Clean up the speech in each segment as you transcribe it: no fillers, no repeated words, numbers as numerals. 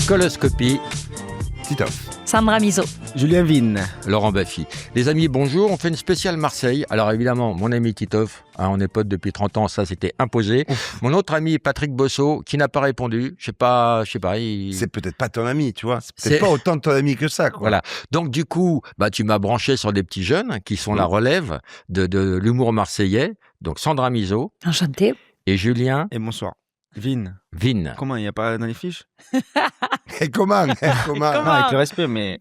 Coloscopie. Titoff. Sandra Miso. Julien Vigne. Laurent Baffy. Les amis, bonjour. On fait une spéciale Marseille. Alors évidemment, mon ami Titoff, on est potes depuis 30 ans, ça c'était imposé. Ouf. Mon autre ami Patrick Bosso, qui n'a pas répondu. Je sais pas. C'est peut-être pas ton ami, tu vois. C'est peut-être pas autant de ton ami que ça, quoi. Voilà. Donc du coup, tu m'as branché sur des petits jeunes qui sont la relève de l'humour marseillais. Donc Sandra Miso. Enchantée. Et Julien. Et bonsoir. Vigne. Comment il n'y a pas dans les fiches? Et comment Non, avec le respect, mais...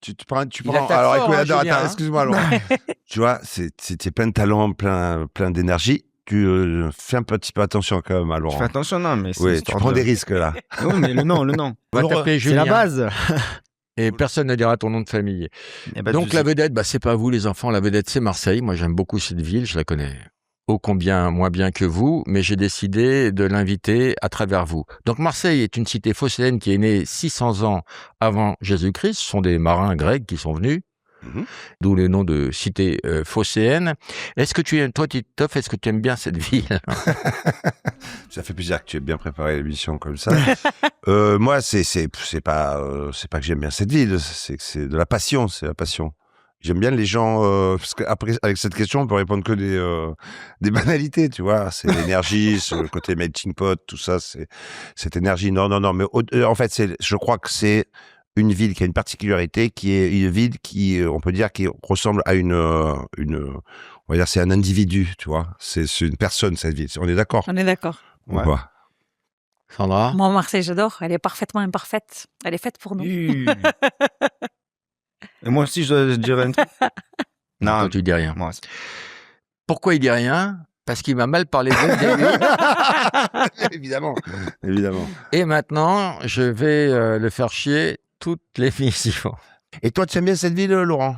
Tu prends. Alors écoute, attends, Julien, excuse-moi, Laurent. Tu vois, c'est plein de talent, plein d'énergie. Tu fais un petit peu attention quand même à Laurent. Je fais attention, non, mais c'est... Oui, tu prends des risques là. Oui, mais le nom. On va t'appeler C'est Julien. la base. Et personne ne dira ton nom de famille. Donc la vedette, c'est pas vous les enfants, la vedette c'est Marseille. Moi j'aime beaucoup cette ville, je la connais ô combien moins bien que vous, mais j'ai décidé de l'inviter à travers vous. Donc Marseille est une cité phocéenne qui est née 600 ans avant Jésus-Christ. Ce sont des marins grecs qui sont venus, d'où le nom de cité phocéenne. Est-ce que toi Titoff, est-ce que tu aimes bien cette ville? Ça fait plaisir que tu aies bien préparé l'émission comme ça. Moi, c'est pas que j'aime bien cette ville, c'est que c'est de la passion, c'est la passion. J'aime bien les gens, parce qu'après, avec cette question, on peut répondre que des banalités, tu vois. C'est l'énergie, sur le côté melting pot, tout ça, c'est cette énergie. Non, mais en fait, je crois que c'est une ville qui a une particularité, qui est une ville qui, on peut dire, qui ressemble à on va dire, c'est un individu, tu vois. C'est une personne, cette ville. On est d'accord? On est d'accord. Ouais. Sandra? Moi, Marseille, j'adore. Elle est parfaitement imparfaite. Elle est faite pour nous. Et moi aussi, je dirais un truc. Non, toi, tu dis rien. Moi, pourquoi il dit rien? Parce qu'il m'a mal parlé de lui. Évidemment. Et maintenant, je vais le faire chier toute l'émission. Et toi, tu aimes bien cette ville, Laurent?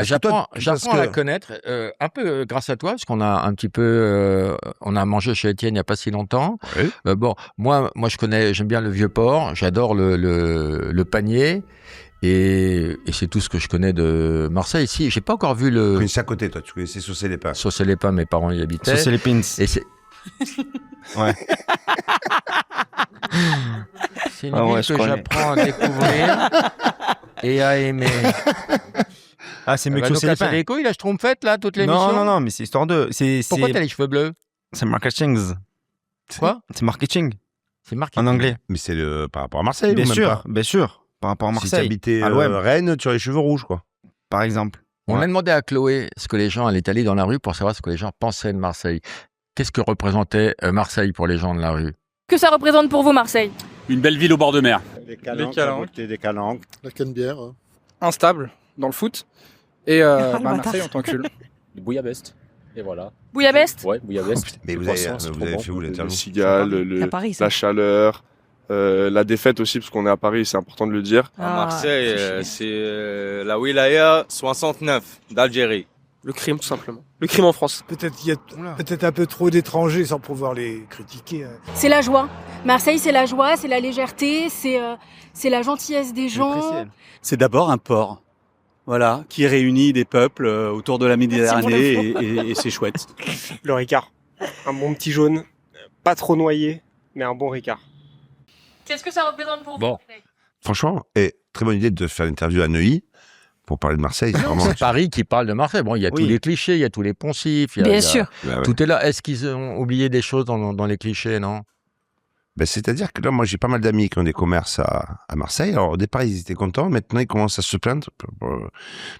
J'apprends à la connaître un peu grâce à toi, parce qu'on a un petit peu, on a mangé chez Étienne il n'y a pas si longtemps. Oui. Moi, j'aime bien le Vieux-Port, j'adore le panier. Et c'est tout ce que je connais de Marseille. Si, j'ai pas encore vu le... Tu connaissais à côté, toi. Tu connaissais Saucé-les-Pins. Saucé-les-Pins, mes parents y habitaient. Saucé-les-Pins. Et c'est... Ouais. C'est une ville que j'apprends à découvrir et à aimer. Ah, c'est mieux que Saucé-les-Pins. C'est les couilles, là, je trompette, là, toute l'émission. Non, mais c'est histoire de... Pourquoi t'as les cheveux bleus? C'est marketing. Quoi? C'est marketing. C'est marketing. En anglais. Mais c'est par rapport à Marseille, bien ou sûr, même pas? Bien sûr. Par rapport à Marseille. Si t'habitais Rennes, tu aurais les cheveux rouges, quoi. Par exemple. On a demandé à Chloé ce que les gens, elle est allée dans la rue pour savoir ce que les gens pensaient de Marseille. Qu'est-ce que représentait Marseille pour les gens de la rue? Que ça représente pour vous, Marseille? Une belle ville au bord de mer. Les calanques, la beauté des calanques. La canebière. Instable dans le foot. Et Marseille en tant que Bouillabaisse. Et voilà. Bouillabaisse? Ouais, Bouillabaisse. Mais vous avez fait où l'interview? Le cigale, la chaleur, la défaite aussi, parce qu'on est à Paris, c'est important de le dire. Marseille, c'est la wilaya 69 d'Algérie. Le crime, tout simplement. Le crime en France. Peut-être qu'il y a peut-être un peu trop d'étrangers sans pouvoir les critiquer. C'est la joie. Marseille, c'est la joie, c'est la légèreté, c'est la gentillesse des gens. C'est d'abord un port, voilà, qui réunit des peuples autour de la Méditerranée et c'est chouette. Le Ricard. Un bon petit jaune, pas trop noyé, mais un bon Ricard. Qu'est-ce que ça représente pour vous? Franchement, très bonne idée de faire l'interview à Neuilly pour parler de Marseille. C'est Paris qui parle de Marseille. Bon, il y a tous les clichés, il y a tous les poncifs. Bien sûr. Tout est là. Est-ce qu'ils ont oublié des choses dans les clichés, non? C'est-à-dire que là, moi, j'ai pas mal d'amis qui ont des commerces à Marseille. Alors, au départ, ils étaient contents. Maintenant, ils commencent à se plaindre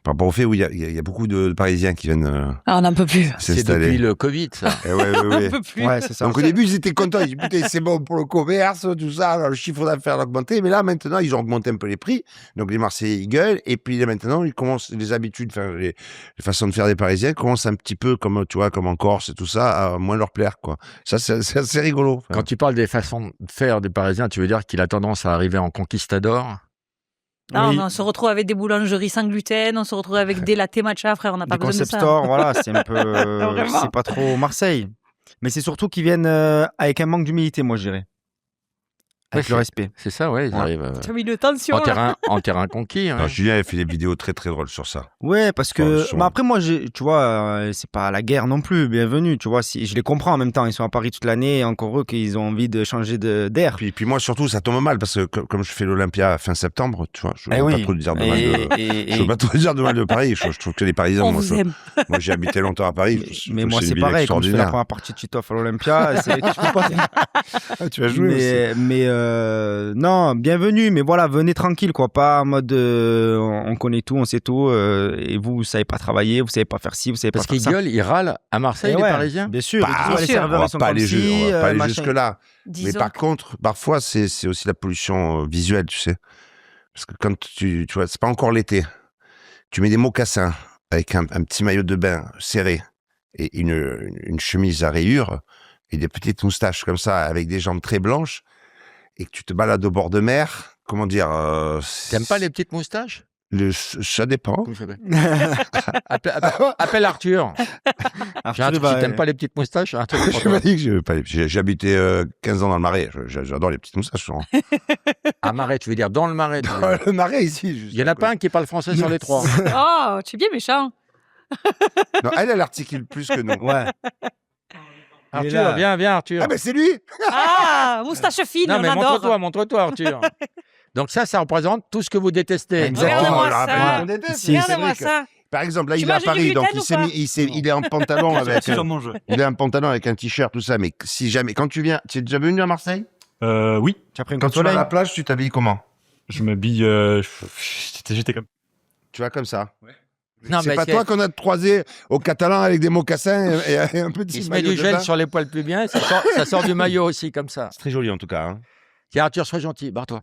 par rapport au fait où il y a beaucoup de Parisiens qui viennent on n'en peut plus. C'est depuis le Covid, ça. On n'en peut plus. Ouais, c'est ça. Donc, au début, ils étaient contents. Ils disaient, putain, c'est bon pour le commerce, tout ça. Alors, le chiffre d'affaires a augmenté. Mais là, maintenant, ils ont augmenté un peu les prix. Donc, les Marseillais, ils gueulent. Et puis, là, maintenant, ils commencent, les habitudes, les façons de faire des Parisiens commencent un petit peu, comme en Corse et tout ça, à moins leur plaire, quoi. Ça, c'est assez rigolo. Quand tu parles des façons de faire des Parisiens, tu veux dire qu'il a tendance à arriver en conquistador? Non, mais on se retrouve avec des boulangeries sans gluten, on se retrouve avec des latte matcha, frère, on n'a pas besoin de ça. Des concept stores, voilà, c'est un peu... c'est pas trop Marseille. Mais c'est surtout qu'ils viennent avec un manque d'humilité, moi, je dirais. Avec le respect. C'est ça, ouais, ils arrivent Tu as mis de tension, en terrain conquis. Hein. Non, Julien a fait des vidéos très très drôles sur ça. Ouais, parce que mais après moi, tu vois, c'est pas la guerre non plus. Bienvenue, tu vois. Si je les comprends en même temps, ils sont à Paris toute l'année, encore eux qu'ils ont envie de changer d'air. Puis moi surtout, ça tombe mal parce que comme je fais l'Olympia fin septembre, tu vois, je ne veux pas trop dire de mal je veux pas trop dire de mal de Paris. Je trouve que les Parisiens, moi j'ai habité longtemps à Paris. Mais moi c'est pareil. Quand je fais la première partie de Titoff à l'Olympia, tu vas jouer. Mais non, bienvenue, mais voilà, venez tranquille, quoi, pas en mode on connaît tout, on sait tout, et vous savez pas travailler, vous savez pas faire ci, vous savez pas faire ça. Parce qu'ils gueulent, ils râlent à Marseille, les Parisiens. Bien sûr, les serveurs sont comme si, on va pas aller jusque-là. Mais par contre, parfois, c'est aussi la pollution visuelle, tu sais. Parce que quand tu vois, c'est pas encore l'été, tu mets des mocassins avec un petit maillot de bain serré et une chemise à rayures et des petites moustaches comme ça, avec des jambes très blanches, et que tu te balades au bord de mer, comment dire... T'aimes pas les petites moustaches? Ça dépend. Appelle Arthur. Arthur, tu t'aimes pas les petites moustaches? Je m'ai dit que j'ai habité 15 ans dans le Marais. J'adore les petites moustaches. À Marais, tu veux dire dans le Marais? Dans le Marais, ici. Il y en a pas un qui parle français sur les trois. Oh, tu es bien méchant. Non, elle articule plus que nous. Ouais. Arthur, viens, Arthur. Ah, ben c'est lui. Ah, moustache fine, non, on mais adore. montre-toi, Arthur. Donc ça représente tout ce que vous détestez. Regardez-moi ça. Regardez-moi ça. Par exemple, là, il est à Paris, donc il est en pantalon avec. Il est en pantalon avec un t-shirt, tout ça. Mais si jamais, quand tu viens, tu es déjà venu à Marseille? Oui. Quand tu vas à la plage, tu t'habilles comment? Je m'habille. J'étais comme. Tu vas comme ça. Ouais. C'est pas toi qu'on a croisé au Catalan avec des mocassins et un petit il se maillot met du gel sur les poils plus bien, ça sort du maillot aussi, comme ça. C'est très joli en tout cas. Hein. Tiens, Arthur, sois gentil, barre-toi.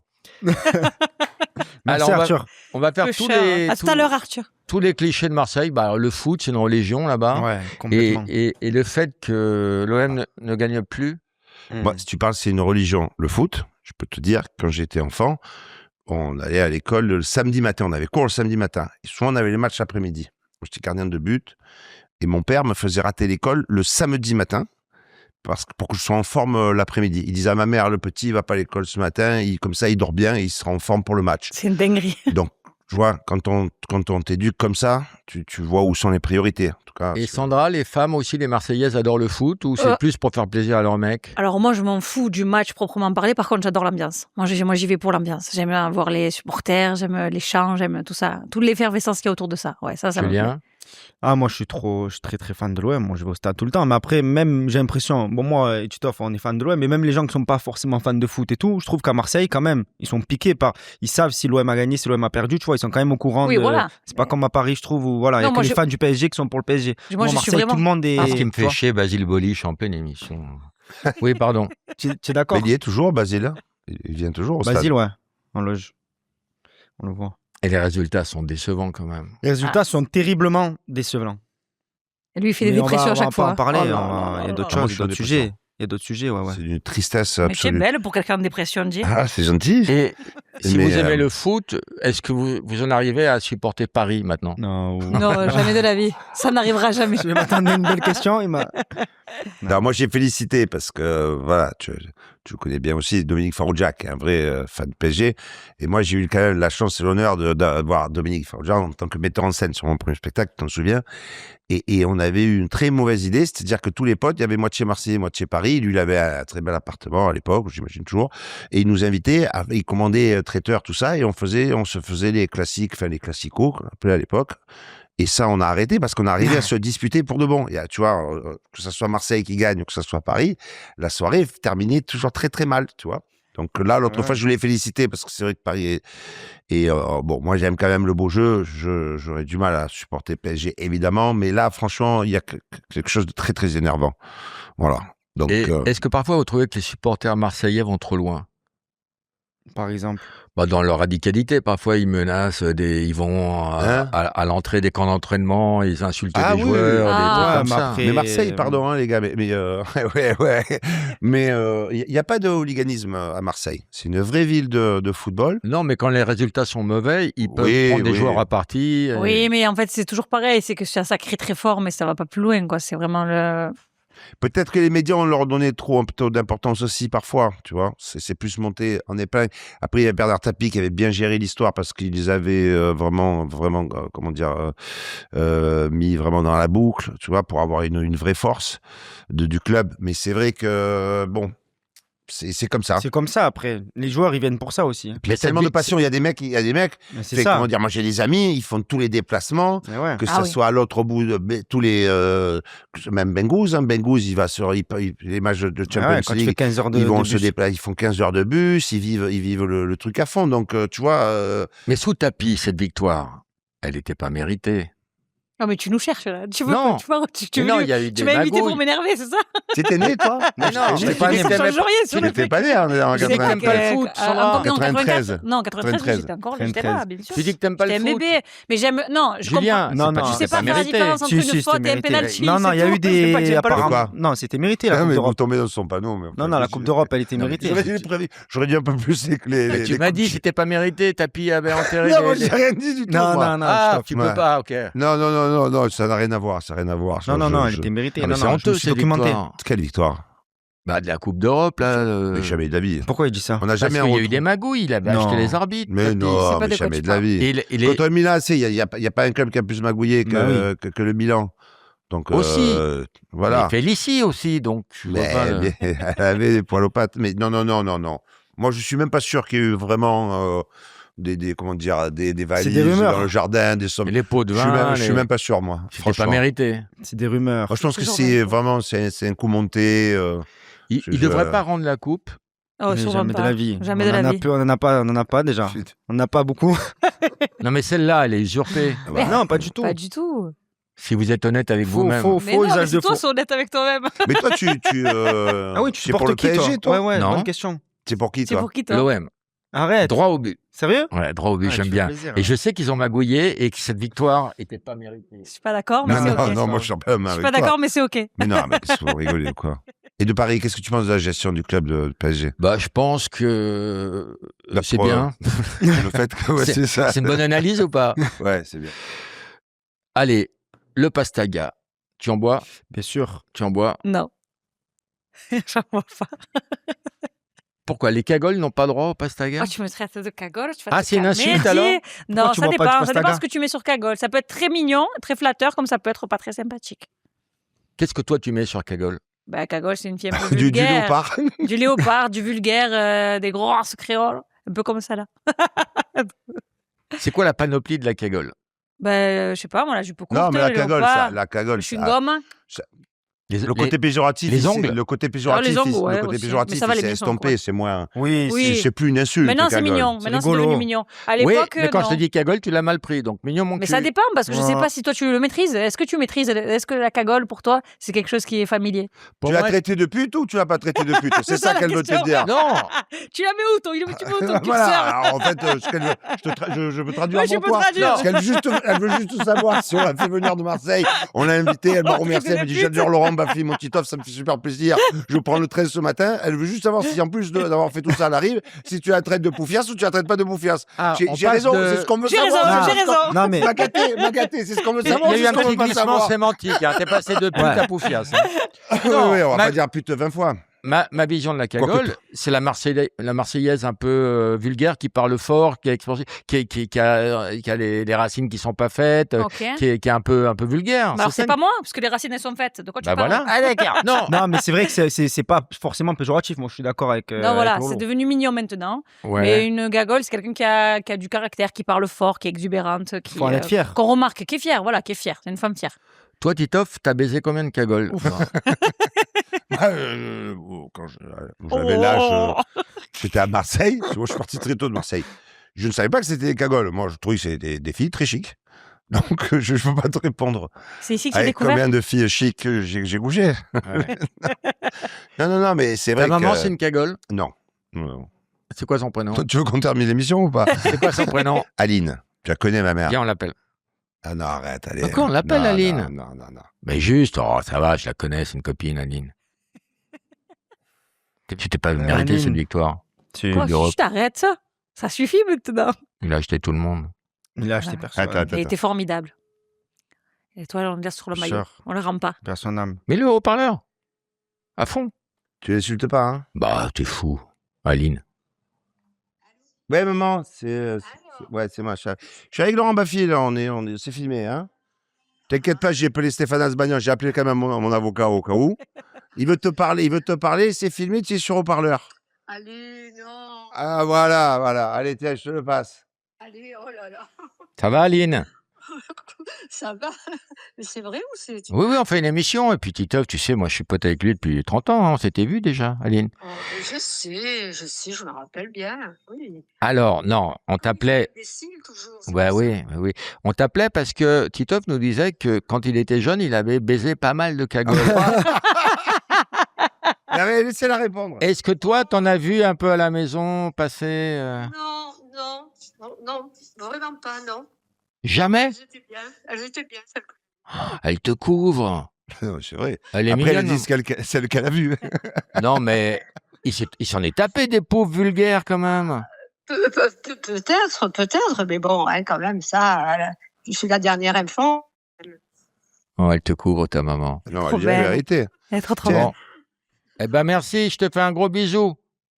Merci, Arthur. On va faire à tout à l'heure, Arthur. Tous les clichés de Marseille. Bah, le foot, c'est une religion là-bas. Ouais, complètement. Et le fait que l'OM ne gagne plus. Moi, si tu parles, c'est une religion. Le foot, je peux te dire, quand j'étais enfant, on allait à l'école le samedi matin. On avait cours le samedi matin. Et souvent, on avait les matchs l'après-midi. J'étais gardien de but. Et mon père me faisait rater l'école le samedi matin pour que je sois en forme l'après-midi. Il disait à ma mère, le petit, il va pas à l'école ce matin. Comme ça, il dort bien et il sera en forme pour le match. C'est une dinguerie. Donc, tu vois, quand on t'éduque comme ça, tu vois où sont les priorités. En tout cas, et Sandra, les femmes aussi, les Marseillaises adorent le foot ou c'est plus pour faire plaisir à leurs mecs? Alors moi, je m'en fous du match proprement parlé. Par contre, j'adore l'ambiance. Moi, j'y vais pour l'ambiance. J'aime voir les supporters, j'aime les chants, j'aime tout ça. Toute l'effervescence qu'il y a autour de ça. Ouais, ça me plaît. Ah, moi, je suis très, très fan de l'OM. Moi, je vais au stade tout le temps. Mais après, même, j'ai l'impression, bon, moi et Titoff, on est fan de l'OM, mais même les gens qui sont pas forcément fans de foot et tout, je trouve qu'à Marseille, quand même, ils sont piqués ils savent si l'OM a gagné, si l'OM a perdu, tu vois, ils sont quand même au courant. Oui, voilà. C'est pas comme à Paris, je trouve, où voilà, il y a que les fans du PSG qui sont pour le PSG. Moi, je Marseille, suis vraiment... tout le monde est. Ce qui me fait chier, Basile Bolich en pleine émission. Oui, pardon. Tu es d'accord? Mais il y est toujours, Basile. Il vient toujours au stade. Basile, ouais, en loge. On le voit. Et les résultats sont décevants quand même. Les résultats sont terriblement décevants. Et lui, il fait des dépressions à chaque fois. On va en parler, il y a d'autres choses, d'autres sujets. Il y a d'autres sujets, ouais. C'est une tristesse absolue. absolue. Mais tu es belle pour quelqu'un de dépression, dis. Ah, c'est gentil. Et si vous aimez le foot, est-ce que vous en arrivez à supporter Paris maintenant? Non. Non, jamais de la vie. Ça n'arrivera jamais. Je m'attendais à une belle question. Alors moi, j'ai félicité parce que, voilà, tu connais bien aussi Dominique Farrugia, qui est un vrai fan de PSG. Et moi, j'ai eu quand même la chance et l'honneur d'avoir Dominique Farrugia en tant que metteur en scène sur mon premier spectacle, tu t'en souviens. Et on avait eu une très mauvaise idée, c'est-à-dire que tous les potes, il y avait moitié Marseille, moitié Paris. Lui, il avait un très bel appartement à l'époque, j'imagine toujours. Et il nous invitait, il commandait traiteur, tout ça, et on se faisait les classiques, enfin les classicos, qu'on appelait à l'époque. Et ça, on a arrêté parce qu'on arrivait à se disputer pour de bon. Tu vois, que ce soit Marseille qui gagne ou que ce soit Paris, la soirée terminait toujours très très mal, tu vois. Donc là, l'autre fois, je voulais féliciter parce que c'est vrai que Paris bon, moi, j'aime quand même le beau jeu. J'aurais du mal à supporter PSG, évidemment. Mais là, franchement, il y a quelque chose de très, très énervant. Voilà. Donc, est-ce que parfois, vous trouvez que les supporters marseillais vont trop loin? Par exemple? Dans leur radicalité, parfois ils menacent, ils vont à l'entrée des camps d'entraînement, ils insultent des joueurs, des trucs comme ça. Mais Marseille, pardon, les gars, mais ouais. Mais il n'y a pas de hooliganisme à Marseille. C'est une vraie ville de football. Non, mais quand les résultats sont mauvais, ils peuvent prendre des joueurs à partie. Oui, mais en fait, c'est toujours pareil. C'est que ça crie très fort, mais ça va pas plus loin, quoi. C'est vraiment le... Peut-être que les médias, on leur donnait trop un peu d'importance aussi parfois, tu vois. C'est plus monté en épingle. Après, il y a Bernard Tapie qui avait bien géré l'histoire parce qu'il les avait vraiment, mis vraiment dans la boucle, tu vois, pour avoir une vraie force du club. Mais c'est vrai que, bon, c'est comme ça. C'est comme ça, après. Les joueurs, ils viennent pour ça aussi. Il y a tellement de passion. Il y a des mecs, c'est ça. Comment dire, moi j'ai des amis, ils font tous les déplacements, que ça soit à l'autre bout de tous les, même Bengouz, il va sur les matchs de Champions quand League, tu fais 15 heures de ils vont bus. se déplacer, ils font 15 heures de bus, ils vivent le truc à fond. Donc tu vois. Mais sous tapis, cette victoire, elle n'était pas méritée. Non, mais tu nous cherches là. Tu veux non, tu non, il y a eu tu des m'as invité magouilles. pour m'énerver, c'est ça? T'étais né, toi? Mais non, j'étais pas né. Tu n'étais pas né en Tu dis que t'aimes pas le foot, Sandra. 93. Non, 93, j'étais encore là, j'étais là, bien sûr. Tu dis que t'aimes pas le J'étais foot. bébé, mais j'aime. Non, je Julien, comprends. Non, Tu sais pas faire la différence entre une faute et un penalty. Non, il y a eu des. Apparemment. Non, c'était mérité la Non, Coupe mais vous d'Europe. tombez dans son panneau. Non, la Coupe d'Europe, elle était méritée. J'aurais dit un peu plus que les. Tu m'as dit que c'était pas mérité, Tapie avait enterré. Non, j'ai rien dit du tout. Non, Ah, tu peux pas, ok. Non, ça n'a rien à voir, Non, elle était méritée. mais c'est honteux, c'est documenté. Quelle victoire? Bah, de la Coupe d'Europe, là. Mais jamais de la vie. Pourquoi il dit ça? On n'a Parce jamais qu'il y a eu des magouilles, il avait acheté les arbitres. Mais Tapie. non, pas mais de quoi jamais tu de la parles. vie. Contre Milan, il n'y a pas un club qui a plus magouillé que le Milan. Donc, aussi. voilà. Il fait l'ici aussi, donc. Mais elle avait des poils aux pattes. Mais non. Moi, je suis même pas sûr qu'il y ait eu vraiment comment dire, des valises des rumeurs dans le jardin, des sommes. Les pots de vin. Je suis même pas sûr, moi. C'était pas mérité. C'est des rumeurs. Moi, je pense que c'est vraiment, c'est un coup monté. Il devrait pas rendre la coupe. Oh, jamais de la vie. Jamais de la vie. On en a pas déjà. On n'a pas beaucoup. Non, mais celle-là, elle est usurpée. Non, pas du tout. Pas du tout. Si vous êtes honnête avec vous-même. Mais non, mais c'est toi, c'est honnête avec toi-même. Mais toi, Ah oui, tu c'est pour supportes le qui, PSG, toi? Ouais, Non. bonne question. C'est pour qui, C'est toi? pour qui, toi? L'OM. Arrête. Droit au but. Sérieux? Ouais, droit au but, Ah, j'aime tu bien. fais plaisir, Et je sais qu'ils ont magouillé et que cette victoire était pas méritée. Je suis pas d'accord, mais c'est ok. Non, moi, je suis pas Je suis pas d'accord, mais c'est ok. Mais non, mais qu'est-ce que vous rigolez, quoi? Et de Paris, qu'est-ce que tu penses de la gestion du club de PSG? Bah, je pense que c'est bien. Le fait que, c'est ça. C'est une bonne analyse ou pas? Ouais, c'est bien. Allez, le Pastaga. Tu en bois? Bien sûr. Tu en bois? Non. J'en vois pas. Pourquoi? Les cagoles n'ont pas droit au Pastaga? Oh, tu me traites de cagole. C'est une insulte alors? Non, tu ça bois pas du dépend. Ça dépend Pastaga ce que tu mets sur cagole. Ça peut être très mignon, très flatteur, comme ça peut être pas très sympathique. Qu'est-ce que toi tu mets sur cagole? Bah, cagole, c'est une fille un peu Du vulgaire. léopard. Du léopard, du vulgaire, des grosses créoles. Un peu comme ça, là. C'est quoi la panoplie de la cagole? Je sais pas, moi, la jupe courte. Non, mais la le cagole, léopard, la cagole. le chewing-gum. Le côté péjoratif, les ongles. le côté péjoratif, les ongles, ouais, le côté aussi. péjoratif, Mais ça va, les c'est bichons, estompé, quoi. c'est moins. Oui, C'est plus une insulte. Maintenant, c'est cagole. mignon. Maintenant, c'est rigolo. devenu mignon. À Oui, l'époque, mais quand je non. te dis cagole, tu l'as mal pris. Donc, mignon, mon Mais cul. ça dépend, parce que je sais Ouais. pas si toi tu le maîtrises. Est-ce que tu maîtrises? Est-ce que la cagole, pour toi, c'est quelque chose qui est familier? Pour Tu l'as moi- traité de pute ou tu l'as pas traité de pute? C'est ça la qu'elle veut te question. dire. Non. Tu la mets où, toi? Tu mets où ton curseur? Voilà, alors, en fait, ce qu'elle veut, je peux traduire Oui, je pour peux toi. traduire. Parce elle veut juste savoir si on l'a fait venir de Marseille. On l'a invité, elle m'a Oh, remercié, elle m'a dit traité de j'adore Laurent Baffy, mon Titoff, ça me fait super plaisir. Je prends le 13 ce matin. Elle veut juste savoir si en plus d'avoir fait tout ça, elle arrive, si tu la traites de poufias ou tu la traites pas de poufias. Ah, on J'ai passe raison, de- c'est ce qu'on veut J'ai savoir. raison, j'ai raison. Non, mais. M'a gâté, c'est ce qu'on veut Il y savoir. a eu c'est un ce qu'on petit veut pas glissement savoir. sémantique. T'es passé de pute à poufias. Oui, oui, on va pas dire pute 20 fois. Ma vision de la cagole, c'est la Marseillaise un peu vulgaire qui parle fort, qui est expansif, qui a les racines qui sont pas faites, Ok. qui est un peu vulgaire. Alors, c'est ça. pas moi, parce que les racines, elles sont faites. De quoi tu Bah parles? voilà. Ah, d'accord. Non. Non, mais c'est vrai que c'est pas forcément péjoratif. Moi, je suis d'accord avec. Non, voilà, avec Lolo. c'est devenu mignon maintenant. Ouais. Mais une gagole, c'est quelqu'un qui a du caractère, qui parle fort, qui est exubérante, qui, Faut en être fier. qu'on remarque, qui est fière, voilà, qui est fière. C'est une femme fière. Toi, Titoff, t'as baisé combien de cagoles? Quand j'avais l'âge, j'étais à Marseille. Moi, je suis parti très tôt de Marseille. Je ne savais pas que c'était des cagoles. Moi, je trouvais que c'était des filles très chics. Donc, je ne peux pas te répondre. C'est ici que j'ai Avec découvert. combien de filles chics j'ai couché. Non, mais c'est vrai Ta maman, que... c'est une cagole? Non. Non. C'est quoi son prénom? Toi, tu veux qu'on termine l'émission ou pas? C'est quoi son prénom? Aline. Tu la connais, ma mère. Viens, on l'appelle. Ah non, arrête, allez. Pourquoi on l'appelle Non, Aline? Non. Mais juste, oh, ça va, je la connais, c'est une copine, Aline. Tu t'es pas mérité Aline. cette victoire. Tu- Oh, Coupe d'Europe. je t'arrête ça. Ça suffit maintenant. Il a acheté tout le monde. Il a acheté personne. Attends. Il était formidable. Et toi, on le laisse sur le maillot. Sûr. On le rend pas. Personne âme. Mets-le au haut-parleur. À fond. Tu l'insultes pas, hein? Bah, t'es fou. Aline. Ouais, maman, c'est moi. Je suis avec Laurent Baffy, là, c'est filmé, hein? T'inquiète pas, j'ai appelé Stéphane Asbagnan, j'ai appelé quand même mon avocat au cas où. Il veut te parler, c'est filmé, tu es sur haut-parleur. Allez, non. Ah, voilà. Allez, tiens, je te le passe. Allez, oh là là. Ça va, Aline? Ça va. Mais c'est vrai ou c'est... Oui, on fait une émission. Et puis Titoff, tu sais, moi, je suis pote avec lui depuis 30 ans. Hein, on s'était vu déjà, Aline. Oh, je sais, je me rappelle bien. Oui. Alors, non, on t'appelait... Toujours, Ouais, oui. On t'appelait parce que Titoff nous disait que quand il était jeune, il avait baisé pas mal de cagoules. Laissez-la répondre. Est-ce que toi, t'en as vu un peu à la maison passer Non, vraiment pas, non. Jamais? Elles étaient bien. Elle te couvre. Non, c'est vrai. Elle est Après, mignonne, elle dit celle qu'elle a vue. Non, mais il s'en est tapé des pauvres vulgaires quand même. Peut-être, mais bon, hein, quand même, ça, je suis la dernière enfant. Oh, elle te couvre, ta maman. Non, elle dit la vérité. Elle est trop Bon. Eh ben, merci, je te fais un gros bisou.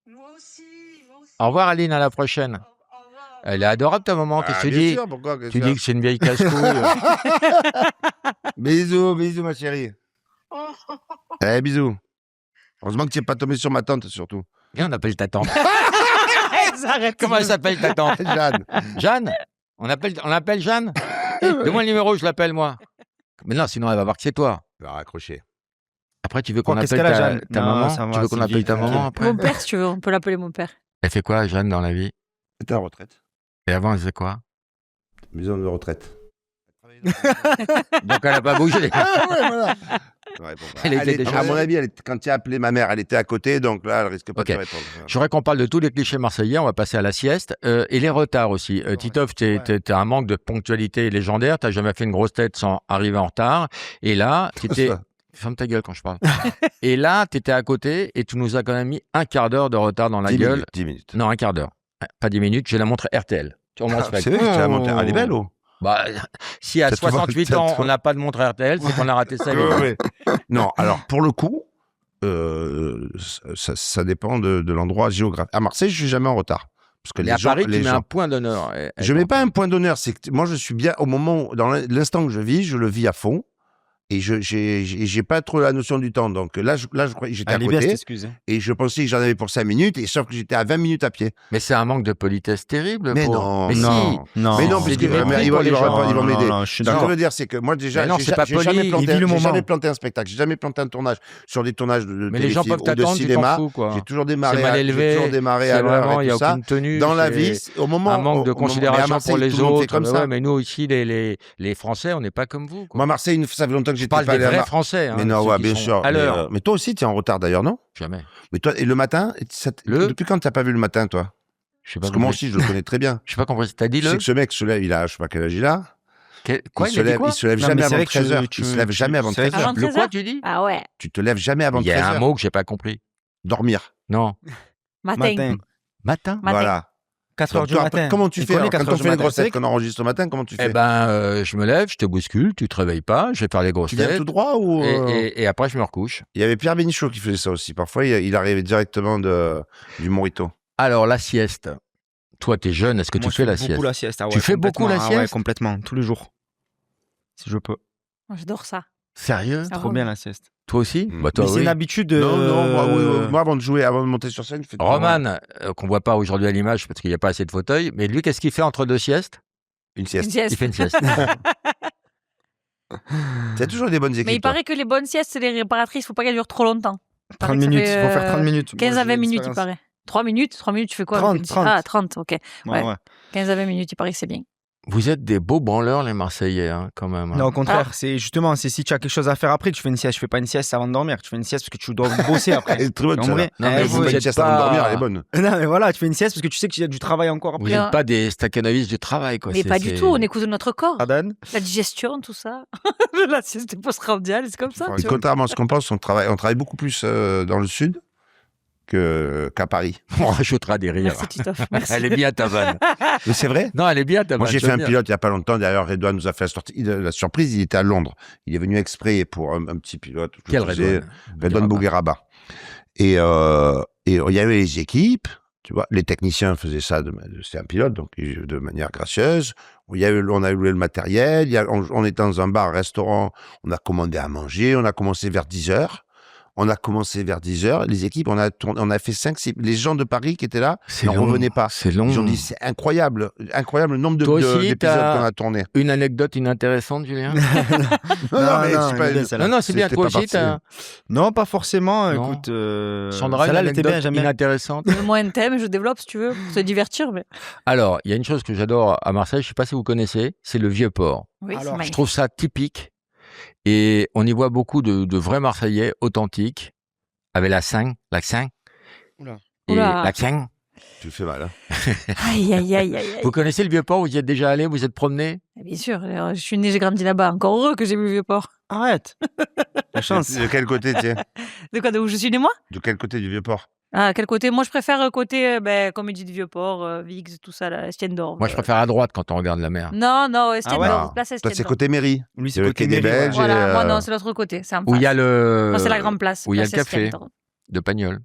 Moi aussi. Au revoir, Aline, à la prochaine. Elle est adorable, ta maman. Qu'est-ce que tu dis? Sûr, pourquoi, Tu dis que c'est une vieille casse-couille. Bisous, ma chérie. Bisous. Heureusement que tu n'es pas tombé sur ma tante, surtout. Viens, on appelle ta tante. Comment elle s'appelle, ta tante? Jeanne. Jeanne? On appelle Jeanne? Donne-moi le numéro, je l'appelle, moi. Mais non, sinon, elle va voir que c'est toi. Elle va raccrocher. Après, tu veux qu'on Qu'est-ce appelle qu'elle a, Jeanne? ta Non, maman? ça va, Tu veux c'est qu'on appelle vieille, ta maman après? Mon père, si tu veux, on peut l'appeler mon père. Elle fait quoi, Jeanne, dans la vie? Elle était en retraite. Et avant, elle faisait quoi? Maison de retraite. Donc, elle n'a pas bougé. Voilà. Elle était déjà... À mon avis, quand tu as appelé ma mère, elle était à côté, donc là, elle risque pas de répondre. Je voudrais qu'on parle de tous les clichés marseillais. On va passer à la sieste. Et les retards aussi. Titoff, t'as un manque de ponctualité légendaire. T'as jamais fait une grosse tête sans arriver en retard. Et là, t'étais... Ferme ta gueule quand je parle. Et là, t'étais à côté et tu nous as quand même mis un quart d'heure de retard dans la gueule. 10 minutes. Non, un quart d'heure. Pas 10 minutes. J'ai la montre RTL. Tu c'est vrai que tu as la montre. Elle est belle, oh. Bah, si à 68 ans, on n'a pas de montre RTL, c'est qu'on a raté sa vie. Non, alors, pour le coup, ça dépend de l'endroit géographique. À Marseille, je suis jamais en retard. Parce que à Paris, tu mets un point d'honneur. Je mets pas un point d'honneur. C'est que moi, je suis bien au moment, dans l'instant que je vis, je le vis à fond. Et j'ai pas trop la notion du temps. Donc là, je croyais j'étais à côté. Et je pensais que j'en avais pour 5 minutes. Et sauf que j'étais à 20 minutes à pied. Mais c'est un manque de politesse terrible. Mais non, mais non. Mais non, parce qu'ils vont m'aider. Ce que je veux dire, c'est que moi, déjà, j'ai jamais planté un spectacle. J'ai jamais planté un tournage sur des tournages de téléfilm ou de cinéma. J'ai toujours démarré à l'heure et tout ça. Dans la vie, au moment... Un manque de considération pour les autres. Mais nous, ici, les Français, on n'est pas comme vous. Moi, Marseille, ça fait longtemps que je parle des vrais Français. Hein, mais non, ouais, bien sûr. Mais toi aussi, tu es en retard d'ailleurs, non? Jamais. Mais toi, et le matin, depuis quand tu n'as pas vu le matin, toi? Parce que moi aussi, je le connais très bien. Je sais pas compris. T'as dit le. Tu sais que ce mec se lève, il a, je sais pas quel âge il a. Quoi, il se lève jamais avant 13h. Il se lève jamais avant 13h. Le quoi, tu dis? Ah ouais. Tu te lèves jamais avant 13h. Il y a un mot que j'ai pas compris. Dormir. Non. Matin. Voilà. 4h du matin. Comment tu fais quand on fait les grosses têtes, qu'on enregistre au matin, comment tu fais? Eh ben, je me lève, je te bouscule, tu te réveilles pas, je vais faire les grosses têtes. Tu viens tout droit ou et après je me recouche. Il y avait Pierre Bénichou qui faisait ça aussi. Parfois, il arrivait directement du Morito. Alors la sieste. Toi, t'es jeune, est-ce que tu fais la sieste? Beaucoup la sieste. Tu fais beaucoup la sieste? Ouais, complètement, tous les jours, si je peux. J'adore ça. Sérieux? Trop bien la sieste. Toi aussi? Bah, toi, mais c'est une habitude. Non, moi, avant de jouer, avant de monter sur scène, je fais Roman, qu'on voit pas aujourd'hui à l'image parce qu'il n'y a pas assez de fauteuils, mais lui, qu'est-ce qu'il fait entre deux siestes? Une sieste. Il fait une sieste. C'est toujours des bonnes équipes. Mais il paraît que les bonnes siestes, c'est les réparatrices, faut pas qu'elles durent trop longtemps. 30 minutes, il faut faire 30 minutes. 15 à 20 minutes, il paraît. 3 minutes, tu fais quoi? 30. Ah, 30, ok. Ouais. 15 à 20 minutes, il paraît que c'est bien. Vous êtes des beaux branleurs, les Marseillais, hein, quand même. Hein. Non, au contraire, c'est justement, c'est si tu as quelque chose à faire après, tu fais une sieste. Je fais pas une sieste avant de dormir. Tu fais une sieste parce que tu dois bosser après. Elle est très bonne, ça. Non, mais vous faites une sieste avant de dormir, elle est bonne. Non, mais voilà, tu fais une sieste parce que tu sais qu'il y a du travail encore après. Vous n'êtes pas des staccanovistes du travail, quoi. Mais pas du tout, on écoute notre corps. Pardon? La digestion, tout ça. La sieste post-prandiale, c'est comme ça. Contrairement à ce qu'on pense, on travaille beaucoup plus dans le sud qu'à Paris. On rajoutera des rires. Merci, Titoff. Merci. Elle est bien ta vanne. Mais c'est vrai? Non, elle est bien ta vanne. Moi, j'ai fait un pilote il n'y a pas longtemps. D'ailleurs, Redouane nous a fait la surprise. Il était à Londres. Il est venu exprès pour un petit pilote. Quel Redouane? Redouane Bougueraba. Et il y avait les équipes, tu vois, les techniciens faisaient ça, c'était un pilote, donc de manière gracieuse. On a loué le matériel, on était dans un bar-restaurant, on a commandé à manger, on a commencé vers 10h. Les équipes, on a fait 5-6... Les gens de Paris qui étaient là, n'en revenaient pas. C'est long. Ils ont dit, c'est incroyable le nombre d'épisodes qu'on a tourné. Une anecdote inintéressante, Julien? Non, c'est bien. Toi aussi, Non, pas forcément. Non. Écoute, Sandra, celle-là, elle était bien, jamais. inintéressante. Moi, un thème, je développe si tu veux, pour te divertir. Mais... Alors, il y a une chose que j'adore à Marseille, je ne sais pas si vous connaissez, c'est le Vieux-Port. Oui, alors, je trouve ça typique. Et on y voit beaucoup de vrais Marseillais authentiques, avec l'accent. Oula. Et Oula. l'accent. Tu le fais mal, hein. Aïe. Vous connaissez le Vieux-Port? Vous y êtes déjà allé? Vous êtes promené? Bien sûr, je suis née, j'ai grandi là-bas. Encore heureux que j'ai vu le Vieux-Port. Arrête. La chance. De quel côté, tiens? De quoi, de où je suis née, moi? De quel côté du Vieux-Port? Ah, quel côté? Moi, je préfère côté, comédie de Vieux-Port, Vix, tout ça, là, Estienne d'Or. Moi, je préfère à droite quand on regarde la mer. Non, Estienne d'Or, place Estienne Toi, c'est d'Or. côté mairie. Lui, c'est le côté quai des mairie, Belges. Voilà, moi, non, c'est l'autre côté. C'est en Où il y a face. Moi, c'est la grande place. Où il y a le place café Estienne d'Or. de Pagnol.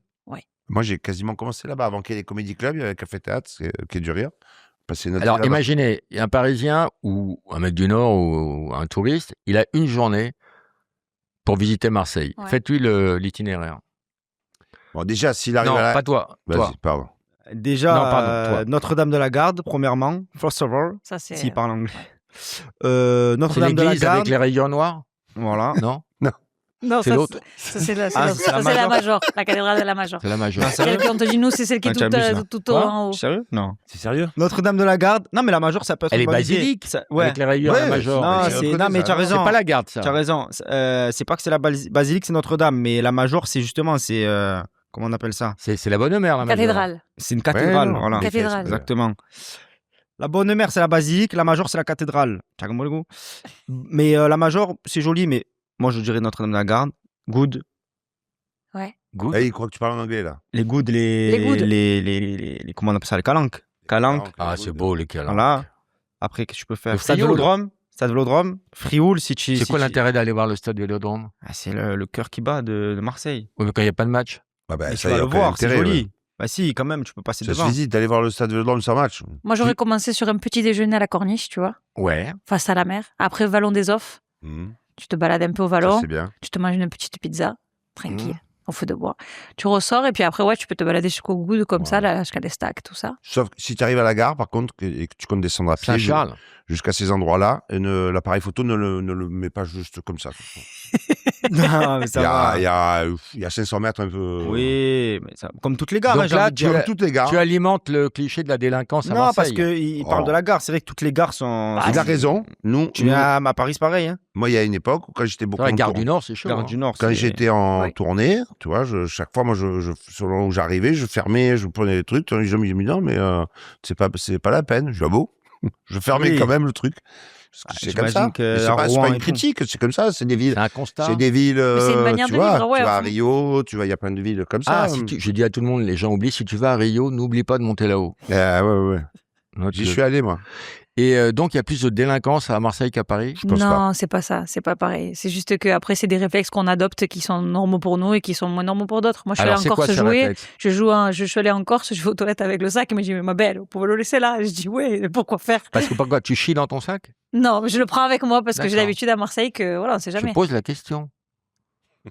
Moi, j'ai quasiment commencé là-bas avant qu'il y ait les comédie clubs, il y avait le café-théâtre, Quai du Rire. Alors, imaginez, un Parisien ou un mec du Nord ou un touriste, il a une journée pour visiter Marseille. Ouais. Faites-lui l'itinéraire. Bon, déjà, s'il arrive Non, à la... pas toi. Vas-y, pardon. Déjà, Non, pardon, toi. Notre-Dame de la Garde, premièrement, first of all, Ça, c'est... s'il parle anglais. C'est Notre-Dame de la l'église Garde, avec les rayons noirs? voilà. Non? Non, C'est ça, l'autre. Ça, c'est la, Ah, c'est la la Major. La cathédrale de la Major. C'est la majeure. Celle qu'on te dit, nous, c'est celle qui est Ah, tu abuses, là. tout en haut. Sérieux? Non. C'est sérieux? Notre-Dame de la Garde, non, mais la Major, ça peut être Elle une est bonne idée. basilique, Ouais. avec les rayons à la Ouais, Major. Non, mais c'est... je non, mais tu as raison. C'est pas la garde, ça. Tu as raison. C'est pas que c'est la basilique, c'est Notre-Dame, mais la Major, c'est justement, c'est comment on appelle ça? C'est la bonne mère, la Major. Cathédrale. C'est une cathédrale, non, voilà. Cathédrale. Exactement. La Bonne Mère, c'est la basilique, la Major, c'est la cathédrale. T'as compris le goût? Mais la Major, c'est joli, mais moi, je dirais Notre-Dame de la Garde. Good. Good. Eh, il croit que tu parles en anglais, là. Les good, Les good. les comment on appelle ça? Les calanques. Calanques. Ah, c'est beau, les calanques. Voilà. Après, qu'est-ce que tu peux faire? Le Stade Frioul. Vélodrome. Frioul, si tu... C'est si quoi tu- l'intérêt d'aller voir le stade Vélodrome? Ah, c'est le cœur qui bat de Marseille. Oui, mais quand il n'y a pas de match. Ah ben, Mais ça, tu y vas a le aucun voir, c'est intérêt, joli. ouais. Bah si, quand même, tu peux passer Ça devant. se visite d'aller voir le stade Vélodrome sans match. Moi, j'aurais commencé sur un petit déjeuner à la Corniche, tu vois, Ouais. face à la mer. Après, Vallon des Offs, tu te balades un peu au Ça, Vallon, c'est bien. tu te manges une petite pizza, tranquille, au feu de bois. Tu ressors et puis après, ouais, tu peux te balader jusqu'au Goud comme ça, là, jusqu'à l'Estac, tout ça. Sauf que si tu arrives à la gare, par contre, et que tu comptes descendre à pied Saint-Charles. jusqu'à ces endroits-là, et l'appareil photo ne le met pas juste comme ça. Non, mais ça va. Il y a 500 mètres un peu. Oui, mais ça... comme toutes les gares, Donc hein, j'ai là, envie de dire. Comme toutes les gares. Tu alimentes le cliché de la délinquance à Non, Marseille. parce qu'il parle Oh. de la gare. C'est vrai que toutes les gares sont... Il a raison. Nous, Tu viens à Paris, c'est pareil. Hein. moi, il y a une époque où quand j'étais beaucoup La en gare tour- du Nord, c'est chaud. Gare hein. du Nord. Quand c'est- j'étais en Ouais. tournée, tu vois, chaque fois, moi, selon où j'arrivais, je fermais, je prenais des trucs. Les gens me disaient, non, mais c'est pas la peine. Je dis, ah bon? Je fermais Oui. quand même le truc. Parce que c'est comme ça. j'imagine que Et c'est à pas Rouen une et tout. critique, c'est comme ça. C'est des villes. C'est un constat. C'est des villes. c'est une manière tu de vois, vivre, ouais, tu vas à enfin. Rio, tu vas, il y a plein de villes comme ça. Ah, je dis à tout le monde, les gens oublient, si tu vas à Rio, n'oublie pas de monter là-haut. Ouais. Note J'y le- suis allé, moi. Et donc, il y a plus de délinquance à Marseille qu'à Paris? Je pense pas. Non, c'est pas ça, c'est pas pareil. C'est juste que après, c'est des réflexes qu'on adopte qui sont normaux pour nous et qui sont moins normaux pour d'autres. Moi, je suis Alors, allée c'est en quoi Corse ce jouer. réflexe? Je suis allée en Corse, je vais aux toilettes avec le sac. Il me dit, mais ma belle, vous pouvez le laisser là. Je dis, ouais, mais pourquoi faire? Parce que pourquoi? Tu chies dans ton sac? Non, mais je le prends avec moi parce que j'ai D'accord. l'habitude à Marseille que, voilà, on sait Je jamais. pose la question.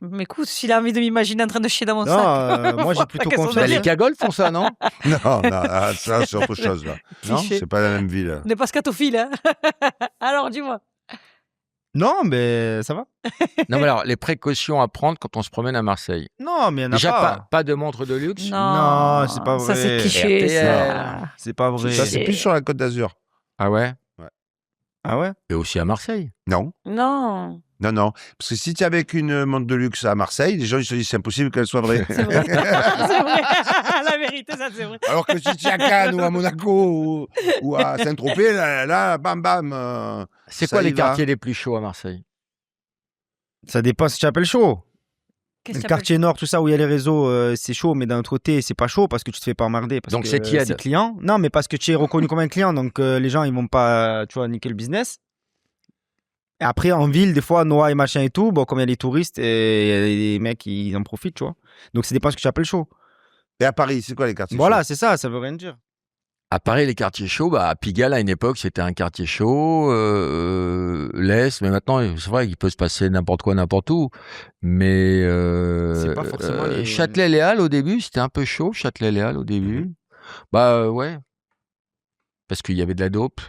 Mais écoute, s'il a envie de m'imaginer en train de chier dans mon Non, sac. moi, j'ai plutôt Qu'est-ce qu'on confiance. va Bah, dire les cagoles font ça, non? Non, ça, c'est autre chose, là. Non, Cliché. c'est pas la même ville. On n'est pas scatophile, hein. Alors, dis-moi. Non, mais ça va. Non, mais alors, les précautions à prendre quand on se promène à Marseille. Non, mais il y en a Déjà, pas. pas de montre de luxe. Non, c'est pas Ça, c'est vrai. cliché, ça. RTL. C'est pas vrai. Ça, c'est plus sur la Côte d'Azur. Ah ouais? Ah ouais? Et aussi à Marseille. Non. Non. Non. Parce que si tu es avec une montre de luxe à Marseille, les gens ils se disent c'est impossible qu'elle soit vraie. C'est vrai. C'est vrai. La vérité, ça, c'est vrai. Alors que si tu es à Cannes ou à Monaco ou à Saint-Tropez, là, bam, bam. C'est Ça quoi y les va. quartiers les plus chauds à Marseille? Ça dépend si tu appelles chaud. Qu'est-ce Le que tu quartier nord, tout ça où il y a les réseaux, c'est chaud, mais d'un autre côté, c'est pas chaud parce que tu te fais pas emmerder. Parce Donc que, c'est tiède. C'est client. Non, mais parce que tu es reconnu comme un client, donc les gens, ils vont pas, tu vois, niquer le business. Et après, en ville, des fois, Noah et machin et tout, bon, comme il y a les touristes, et les mecs, ils en profitent, tu vois. Donc, ça dépend ce que tu appelles chaud. Et à Paris, c'est quoi les quartiers Voilà, chauds? c'est ça veut rien dire. À Paris, les quartiers chauds, à Pigalle, à une époque, c'était un quartier chaud, l'Est, mais maintenant, c'est vrai qu'il peut se passer n'importe quoi, n'importe où. Mais C'est pas forcément les... Châtelet-Les Halles, au début, c'était un peu chaud, Châtelet-Les Halles, au début. Ouais, parce qu'il y avait de la dope.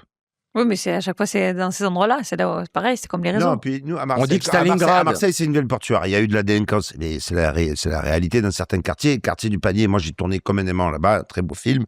Oui, mais à chaque fois, c'est dans ces endroits-là. C'est pareil, c'est comme les réseaux. Non, puis nous, à Marseille, On dit que Stalingrad. À Marseille, c'est une ville portuaire. Il y a eu de la délinquance. Mais c'est la réalité dans certains quartiers. Quartier du Panier, moi, j'ai tourné comme un aimant là-bas. Un très beau film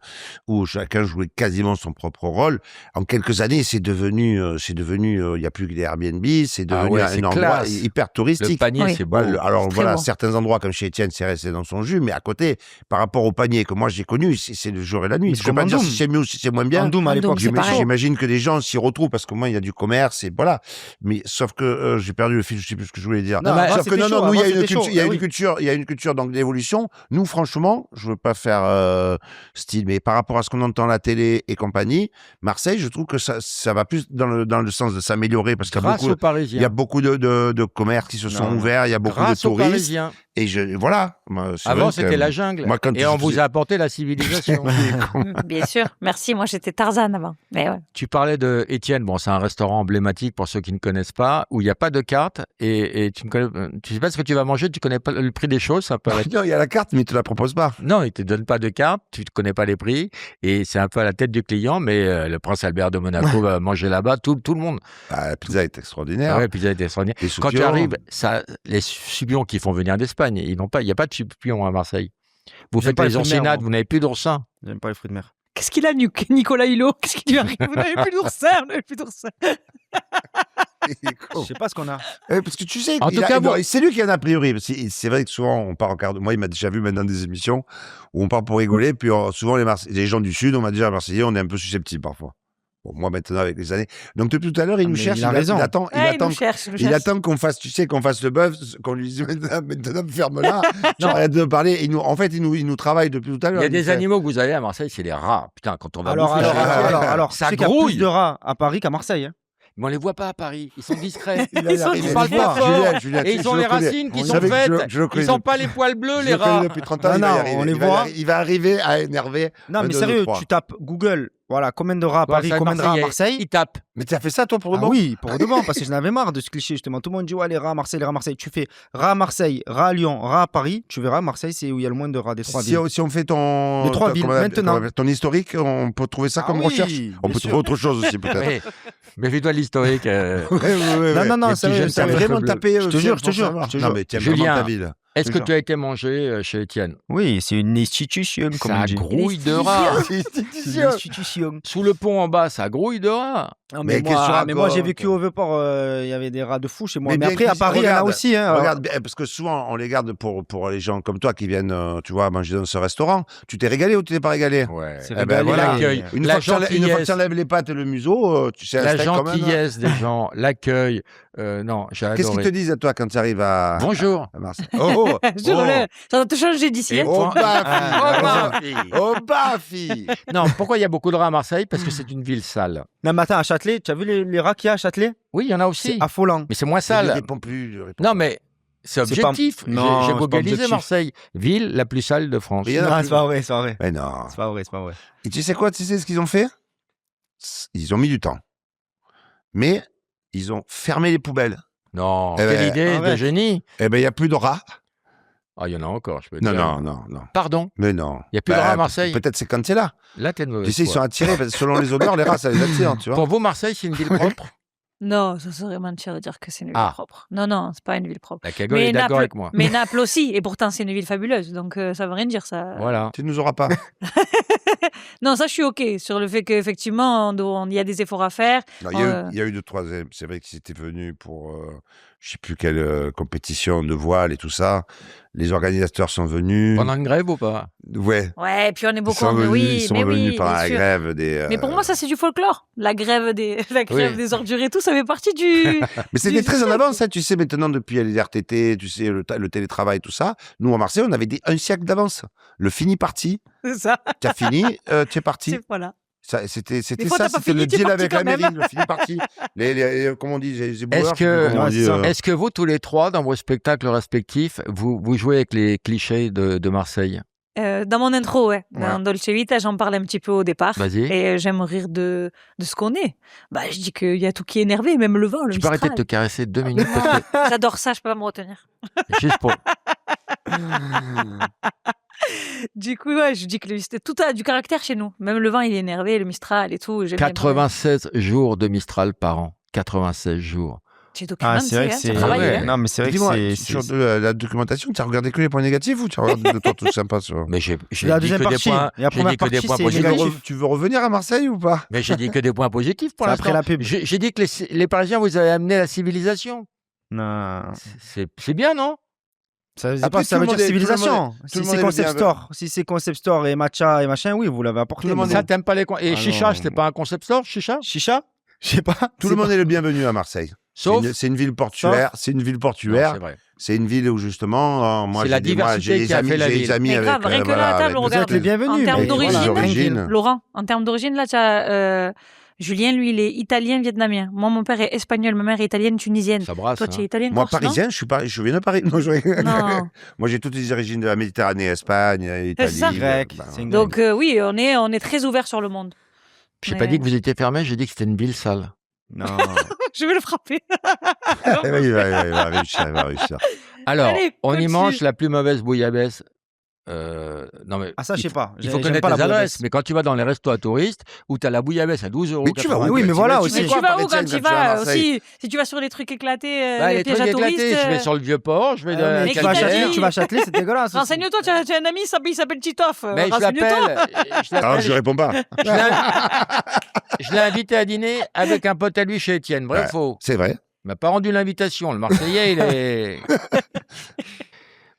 où chacun jouait quasiment son propre rôle. En quelques années, c'est devenu, il n'y a plus que des Airbnb. C'est devenu un endroit hyper touristique. Le Panier, c'est beau. Alors voilà, beau. certains endroits comme chez Étienne, c'est resté dans son jus. Mais à côté, par rapport au Panier que moi j'ai connu, c'est le jour et la nuit. Je ne peux pas dire si c'est mieux ou si c'est moins bien. Andoum, à l'époque, J'imagine que des gens s'y retrouvent parce que moi, il y a du commerce et voilà. Mais sauf que j'ai perdu le fil, je sais plus ce que je voulais dire. Sauf que nous, il y a une culture donc d'évolution. Nous, franchement, je veux pas faire style, mais par rapport à ce qu'on entend à la télé et compagnie, Marseille, je trouve que ça va plus dans le sens de s'améliorer parce qu'il y a beaucoup de commerces qui se sont ouverts, il y a beaucoup de touristes. Et voilà. Avant, c'était la jungle. Et on vous a apporté la civilisation. Bien sûr. Merci. Moi, j'étais Tarzan avant. Mais ouais. Tu parlais de Étienne. Bon, c'est un restaurant emblématique pour ceux qui ne connaissent pas, où il n'y a pas de carte et tu sais pas ce que tu vas manger, tu connais pas le prix des choses. Ça peut être... Non, il y a la carte, mais tu la proposes pas. Non, il te donne pas de carte, tu ne connais pas les prix et c'est un peu à la tête du client. Mais le prince Albert de Monaco va manger là-bas, tout le monde. La pizza est extraordinaire. Ah ouais, la pizza est extraordinaire. Quand tu arrives, les supions qui font venir d'Espagne, il n'y a pas de supions à Marseille. Vous faites les encinades, vous n'avez plus d'oursins. J'aime pas les fruits de mer. Qu'est-ce qu'il a, Nicolas Hulot? Qu'est-ce qui lui arrive? Vous n'avez plus d'oursin, vous n'avez plus d'oursin. Je sais pas ce qu'on a. Parce que tu sais, en tout cas, c'est lui qui en a priori. C'est vrai que souvent, on part en quart de... Moi, il m'a déjà vu maintenant des émissions où on part pour rigoler, puis souvent, les gens du Sud, on m'a dit à Marseillais, on est un peu susceptibles parfois. Bon, moi, maintenant, avec les années. Donc, depuis tout à l'heure, il nous cherche. Il attend qu'on fasse, qu'on fasse le bœuf, qu'on lui dise maintenant, ferme-la. Arrête de parler. En fait, il nous travaille depuis tout à l'heure. Il y a des animaux que vous avez à Marseille, c'est les rats. Putain, quand on va alors, ça grouille. Il y a plus de rats à Paris qu'à Marseille. Hein. Mais on les voit pas à Paris, ils sont discrets. Ils parlent pas fort. Et ils ont les racines qui sont faites. Ils sont pas les poils bleus, les rats. Depuis 30 ans, on les voit. Il va arriver à énerver. Non, mais sérieux, tu tapes Google. Voilà, combien de rats à Paris, combien de rats à Marseille? Il tape. Mais tu as fait ça, toi, pour de bon? Oui, pour de bon, parce que j'en avais marre de ce cliché, justement. Tout le monde dit, ouais, les rats à Marseille, les rats à Marseille. Tu fais rats à Marseille, rats à Lyon, rats à Paris. Tu verras, Marseille, c'est où il y a le moins de rats des trois villes. Si on fait ton historique, on peut trouver ça comme recherche. On peut trouver autre chose aussi, peut-être. Méfie-toi de l'historique. Non, ça va vraiment taper. Je te jure. Non, mais tiens, vraiment ta ville. Est-ce que tu as été mangé chez Étienne? Oui, c'est une institution, comme on dit. Ça grouille de rats. C'est une institution. Sous le pont en bas, ça grouille de rats. Non, mais moi, j'ai vécu au Vieux-Port, il y avait des rats de fou chez moi. Mais après, à Paris, il y en a aussi. Regarde, parce que souvent, on les garde pour les gens comme toi qui viennent, tu vois, manger dans ce restaurant. Tu t'es régalé ou tu t'es pas régalé? Ouais. C'est régalé. L'accueil. Une fois que tu enlèves les pattes et le museau, tu sais, la gentillesse des gens, l'accueil. Non, j'ai adoré. Qu'est-ce qu'ils te disent à toi quand tu arrives à... Bonjour. À Marseille. Ça va te changer d'ici. Oh, baffi. Non, pourquoi il y a beaucoup de rats à Marseille? Parce que c'est une ville sale. Non, mais attends, à Châtelet, tu as vu les rats qu'il y a à Châtelet? Oui, il y en a aussi. C'est affolant. Mais c'est moins sale. Je réponds plus. Non, mais c'est objectif. J'ai vocalisé Marseille. Ville la plus sale de France. Non, c'est pas vrai, c'est pas vrai. Mais non. C'est pas vrai. Et tu sais quoi? Tu sais ce qu'ils ont fait? Ils ont mis du temps. Mais ils ont fermé les poubelles. Non, quelle idée de génie. Eh ben, il n'y a plus de rats. Ah, il y en a encore, je peux dire. Non. Pardon? Mais non. Il n'y a plus de rats à Marseille? Peut-être c'est quand c'est là. Là, t'es de mauvaise foi. Tu sais, ils sont attirés, parce que selon les odeurs, les rats, ça les attire, tu vois. Pour vous, Marseille, c'est une ville propre? Non, ça serait mentir de dire que c'est une ville propre. Non, c'est pas une ville propre. La Cagole est d'accord avec moi. Mais Naples aussi, et pourtant c'est une ville fabuleuse, donc ça veut rien dire ça. Voilà. Tu ne nous auras pas. Non, ça je suis ok sur le fait qu'effectivement il y a des efforts à faire. Non, il y a eu 2-3. C'est vrai qu'ils étaient venus pour je sais plus quelle compétition de voile et tout ça. Les organisateurs sont venus. Pendant une grève ou pas? Ouais. Ouais, puis on est beaucoup. Ils sont venus pendant la grève des. Mais pour moi, ça c'est du folklore. La grève des ordures et tout, ça fait partie du. Mais c'était très en avance, ça. Tu sais, maintenant depuis les RTT, tu sais le télétravail, tout ça. Nous à Marseille, on avait un siècle d'avance. Le fini parti. C'est ça. Tu as fini, tu es parti. Voilà. C'était Des fois, ça, t'as pas c'était fini, le t'es deal parti avec la quand même. mairie, le fini parti. Comment on dit, les éboueurs, Est-ce que vous, tous les trois, dans vos spectacles respectifs, vous jouez avec les clichés de Marseille? Dans mon intro, ouais. Dans Dolce Vita, j'en parlais un petit peu au départ. Vas-y. Et j'aime rire de ce qu'on est. Bah, je dis qu'il y a tout qui est énervé, même le vent, le Tu peux arrêter de Mistral. te caresser 2 minutes parce que... J'adore ça, je peux pas me retenir. Juste pour... Du coup, ouais, je dis que tout a du caractère chez nous. Même le vent, il est énervé, le Mistral et tout. J'aime bien. 96 jours de Mistral par an. 96 jours. J'ai documenté, c'est vrai que c'est. travaillé. Non, mais c'est vrai Dis-moi, que sur la documentation, tu as regardé que les points négatifs ou tu as regardé de temps tout sympa sur... Mais j'ai La dit deuxième que des partie. points, Et la j'ai dit première que des partie, points c'est positifs. négatif. Tu veux revenir à Marseille ou pas? Mais j'ai dit que des points positifs pour C'est l'instant. après la pub. J'ai dit que les Parisiens vous avez amené la civilisation. Non. C'est bien, non? Ça veut Après, pas, ça tout veut le dire monde est- civilisation. tout le Si monde c'est est concept bien- store, si c'est concept store et matcha et machin, oui, vous l'avez apporté. Tout le monde mais Ça, bon. t'aimes pas les... Et Ah Chicha, non. c'était pas un concept store, Chicha? Chicha? Je sais pas. Tout le monde est le bienvenu à Marseille. Sauf... C'est une ville portuaire. C'est une ville portuaire. Non, c'est vrai. C'est une ville où justement, moi, C'est la diversité qui a fait la j'ai des ville. amis Mais avec. grave, rien que là, à table, avec- on regarde. êtes les bienvenus, En termes mais d'origine, voilà, d'origine. Laurent, en termes d'origine, là, tu as Julien, lui, il est italien, vietnamien. Moi, mon père est espagnol, ma mère est italienne, tunisienne. Ça brasse. Toi, tu es Hein. italien, Moi, corse, non parisien, je viens de Paris. Non, Non. Moi, j'ai toutes les origines de la Méditerranée, Espagne, Italie. ça. Grec, bah, c'est une Donc, oui, on est très ouvert sur le monde. J'ai Mais- pas dit que vous étiez fermé, j'ai dit que c'était une ville sale. Non. Je vais le frapper. il va réussir, il va réussir. Alors, Allez, on y continue. mange la plus mauvaise bouillabaisse. Non mais Ah, ça, je sais pas. il faut J'aime connaître pas la les adresses. bouillabaisse. Mais quand tu vas dans les restos à touristes où tu as la bouillabaisse à 12 €. Mais tu vas où? Oui, mais voilà Tu aussi. fais Mais quoi, tu vas où Parisienne, quand tu tu vas à vas Marseille aussi? Si tu vas sur les trucs éclatés, Bah, les les pièges trucs à éclatés, touristes. je vais sur le Vieux-Port, je vais Ah, mais de tu vas à Italie. Châtelet, tu vas à Châtelet, c'est dégueulasse. aussi. Renseigne-toi, tu as un ami, il s'appelle Titoff. Mais je Renseigne-toi. l'appelle. Alors, je réponds pas. Je l'ai invité à dîner avec un pote à lui chez Étienne. Vrai Ouais. ou faux? C'est vrai. Il m'a pas rendu l'invitation. Le Marseillais, il est.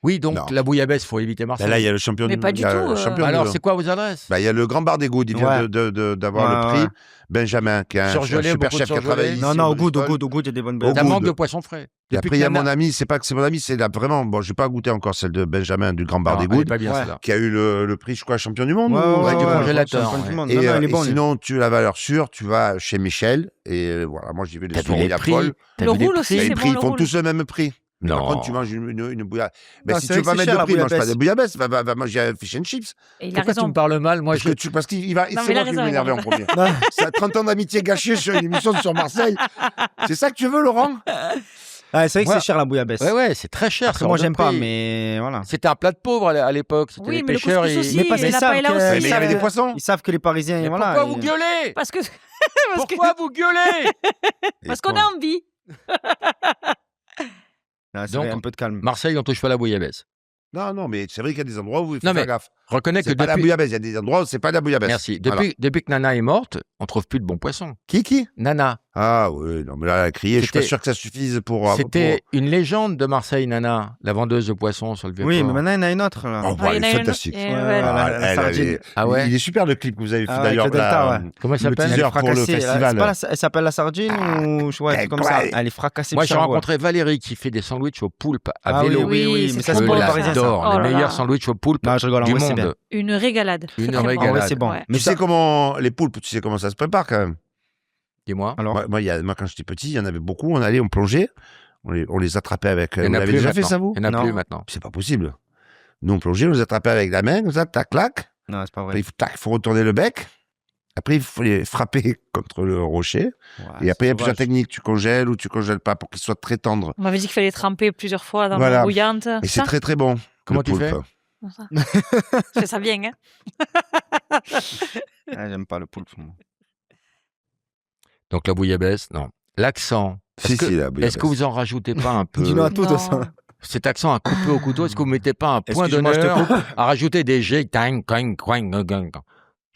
Oui, donc Non. la bouillabaisse, faut éviter Bah, Marseille. là, il y a le champion Mais du pas du il y a tout, le champion Alors, du- c'est quoi vos adresses? Bah, il y a le Grand Bar des Goudes, il vient Ouais. d'avoir le prix. Ouais. Benjamin, qui est un Surgelé, super beaucoup de chef qui a surgelé. travaillé ici. Non, non, au goût, Bristol. il y a des bonnes Au belles. Ça goût manque de- de poisson frais. Et Depuis après, il y a que Nana- mon ami, c'est pas que c'est mon ami, c'est là vraiment, bon, j'ai pas goûté encore celle de Benjamin du Grand Bar Non, des elle est Goudes, pas bien, Ouais. celle-là. qui a eu le prix, je crois, champion du monde. Ouais, ou- ouais, du ouais, congélateur, champion du ouais. monde. Et, Non, non, il est et bon, lui. sinon, tu la valeur sûre, tu vas chez Michel, et voilà, moi j'y vais le T'as soir vu où il les y a prix? Paul. T'as Le vu les roule prix aussi, Et c'est les bon, prix, ils le font roule. tous le même prix. Par Non. contre, tu manges une bouillabaisse. Mais Non, si c'est tu vrai veux pas que c'est mettre cher, de la prix, mange pas bouillabaisse. de bouillabaisse, va manger un fish and chips. Et il a Pourquoi tu raison. me parles mal? Moi, Parce qu'il va, Non, c'est mais il a moi qui vais raison, m'énerver il a en premier. C'est 30 ans d'amitié gâchée sur une émission sur Marseille. C'est ça que tu veux, Laurent? Ah, c'est vrai que Ouais. c'est cher la bouillabaisse. Ouais, c'est très cher. Après, ça moi, hors de j'aime pas, prix. mais voilà. C'était un plat de pauvre à l'époque. C'était Oui, les mais le pêcheurs. couscous ils- aussi, Mais parce et qu'ils la savent paella que- aussi. Mais il y avait des poissons. Ils savent que les Parisiens, Mais voilà. pourquoi vous gueulez? Parce que Pourquoi vous gueulez? parce qu'on a envie. Ah, c'est Donc, vrai, un peu de calme. Marseille, on touche pas la bouillabaisse. Non, mais c'est vrai qu'il y a des endroits où il faut Non, faire mais gaffe. Reconnais que C'est pas la depuis... bouillabaisse, il y a des endroits où c'est pas de la bouillabaisse. Merci. Voilà. Depuis que Nana est morte, on trouve plus de bons poissons. Qui? Nana. Ah oui, non, mais là, elle a crié, je suis pas C'était- sûr que ça suffise pour... C'était une légende de Marseille, Nana, la vendeuse de poissons sur le vieux Oui, port. mais maintenant, il y en a une autre, là. Oh, Ah, il y elle en a est une- fantastique. et Ouais, ouais, Ah, la elle sardine. avait- Ah ouais. Il est super le clip que vous avez fait Ah, d'ailleurs. avec le Delta, là, ouais. Comment elle le s'appelle? teaser pour le Fracassée. festival. Elle s'appelle la sardine ou je vois, un truc comme ça. Elle est fracassée. Moi, de j'ai cerveau. rencontré Valérie qui fait des sandwichs au poulpe à Ah oui, vélo. oui, Oui, mais c'est ça, trop c'est Je pour les bon, ça. Parisiens, ça. l'adore. Oh là Les meilleurs là. sandwichs au poulpe Non, je rigole, en du vrai, c'est monde. bien. Une régalade. Une Très, très bon. régalade. En vrai, c'est bon. Ouais. Mais Tu ça- sais comment les poulpes, tu sais comment ça se prépare quand même. Dis-moi. Alors, Moi, quand j'étais petit, il y en avait beaucoup. On allait, on plongeait, on les attrapait avec. Il y en Vous a l'avez plus déjà fait maintenant. ça, vous? Il n'y en a Non. plus maintenant. C'est pas possible. Nous, on plongeait, on les attrapait avec la main, comme ça, tac, clac. non, c'est pas Après, vrai. il faut retourner le bec. Après, il faut les frapper contre le rocher. Ouais, Et après, il y a c'est plusieurs sauvage. techniques. Tu congèles ou tu congèles pas pour qu'ils soient très tendres. On m'avait dit qu'il fallait tremper plusieurs fois dans Voilà. l'eau bouillante. Et c'est Ça très, très bon. Comment le tu fais poulpe. Ça. Je fais ça bien, hein. Ah, j'aime pas le poulpe. moi. Donc la bouillabaisse, non. L'accent. Si, Est-ce que, si, la est-ce bouillabaisse. que vous en rajoutez pas un peu? Dis-nous à tout de Non. ça. Cet accent à couper au couteau, est-ce que vous mettez pas un point Excuse-moi, je te d'honneur à rajouter des G, tang, quang, quang, quang.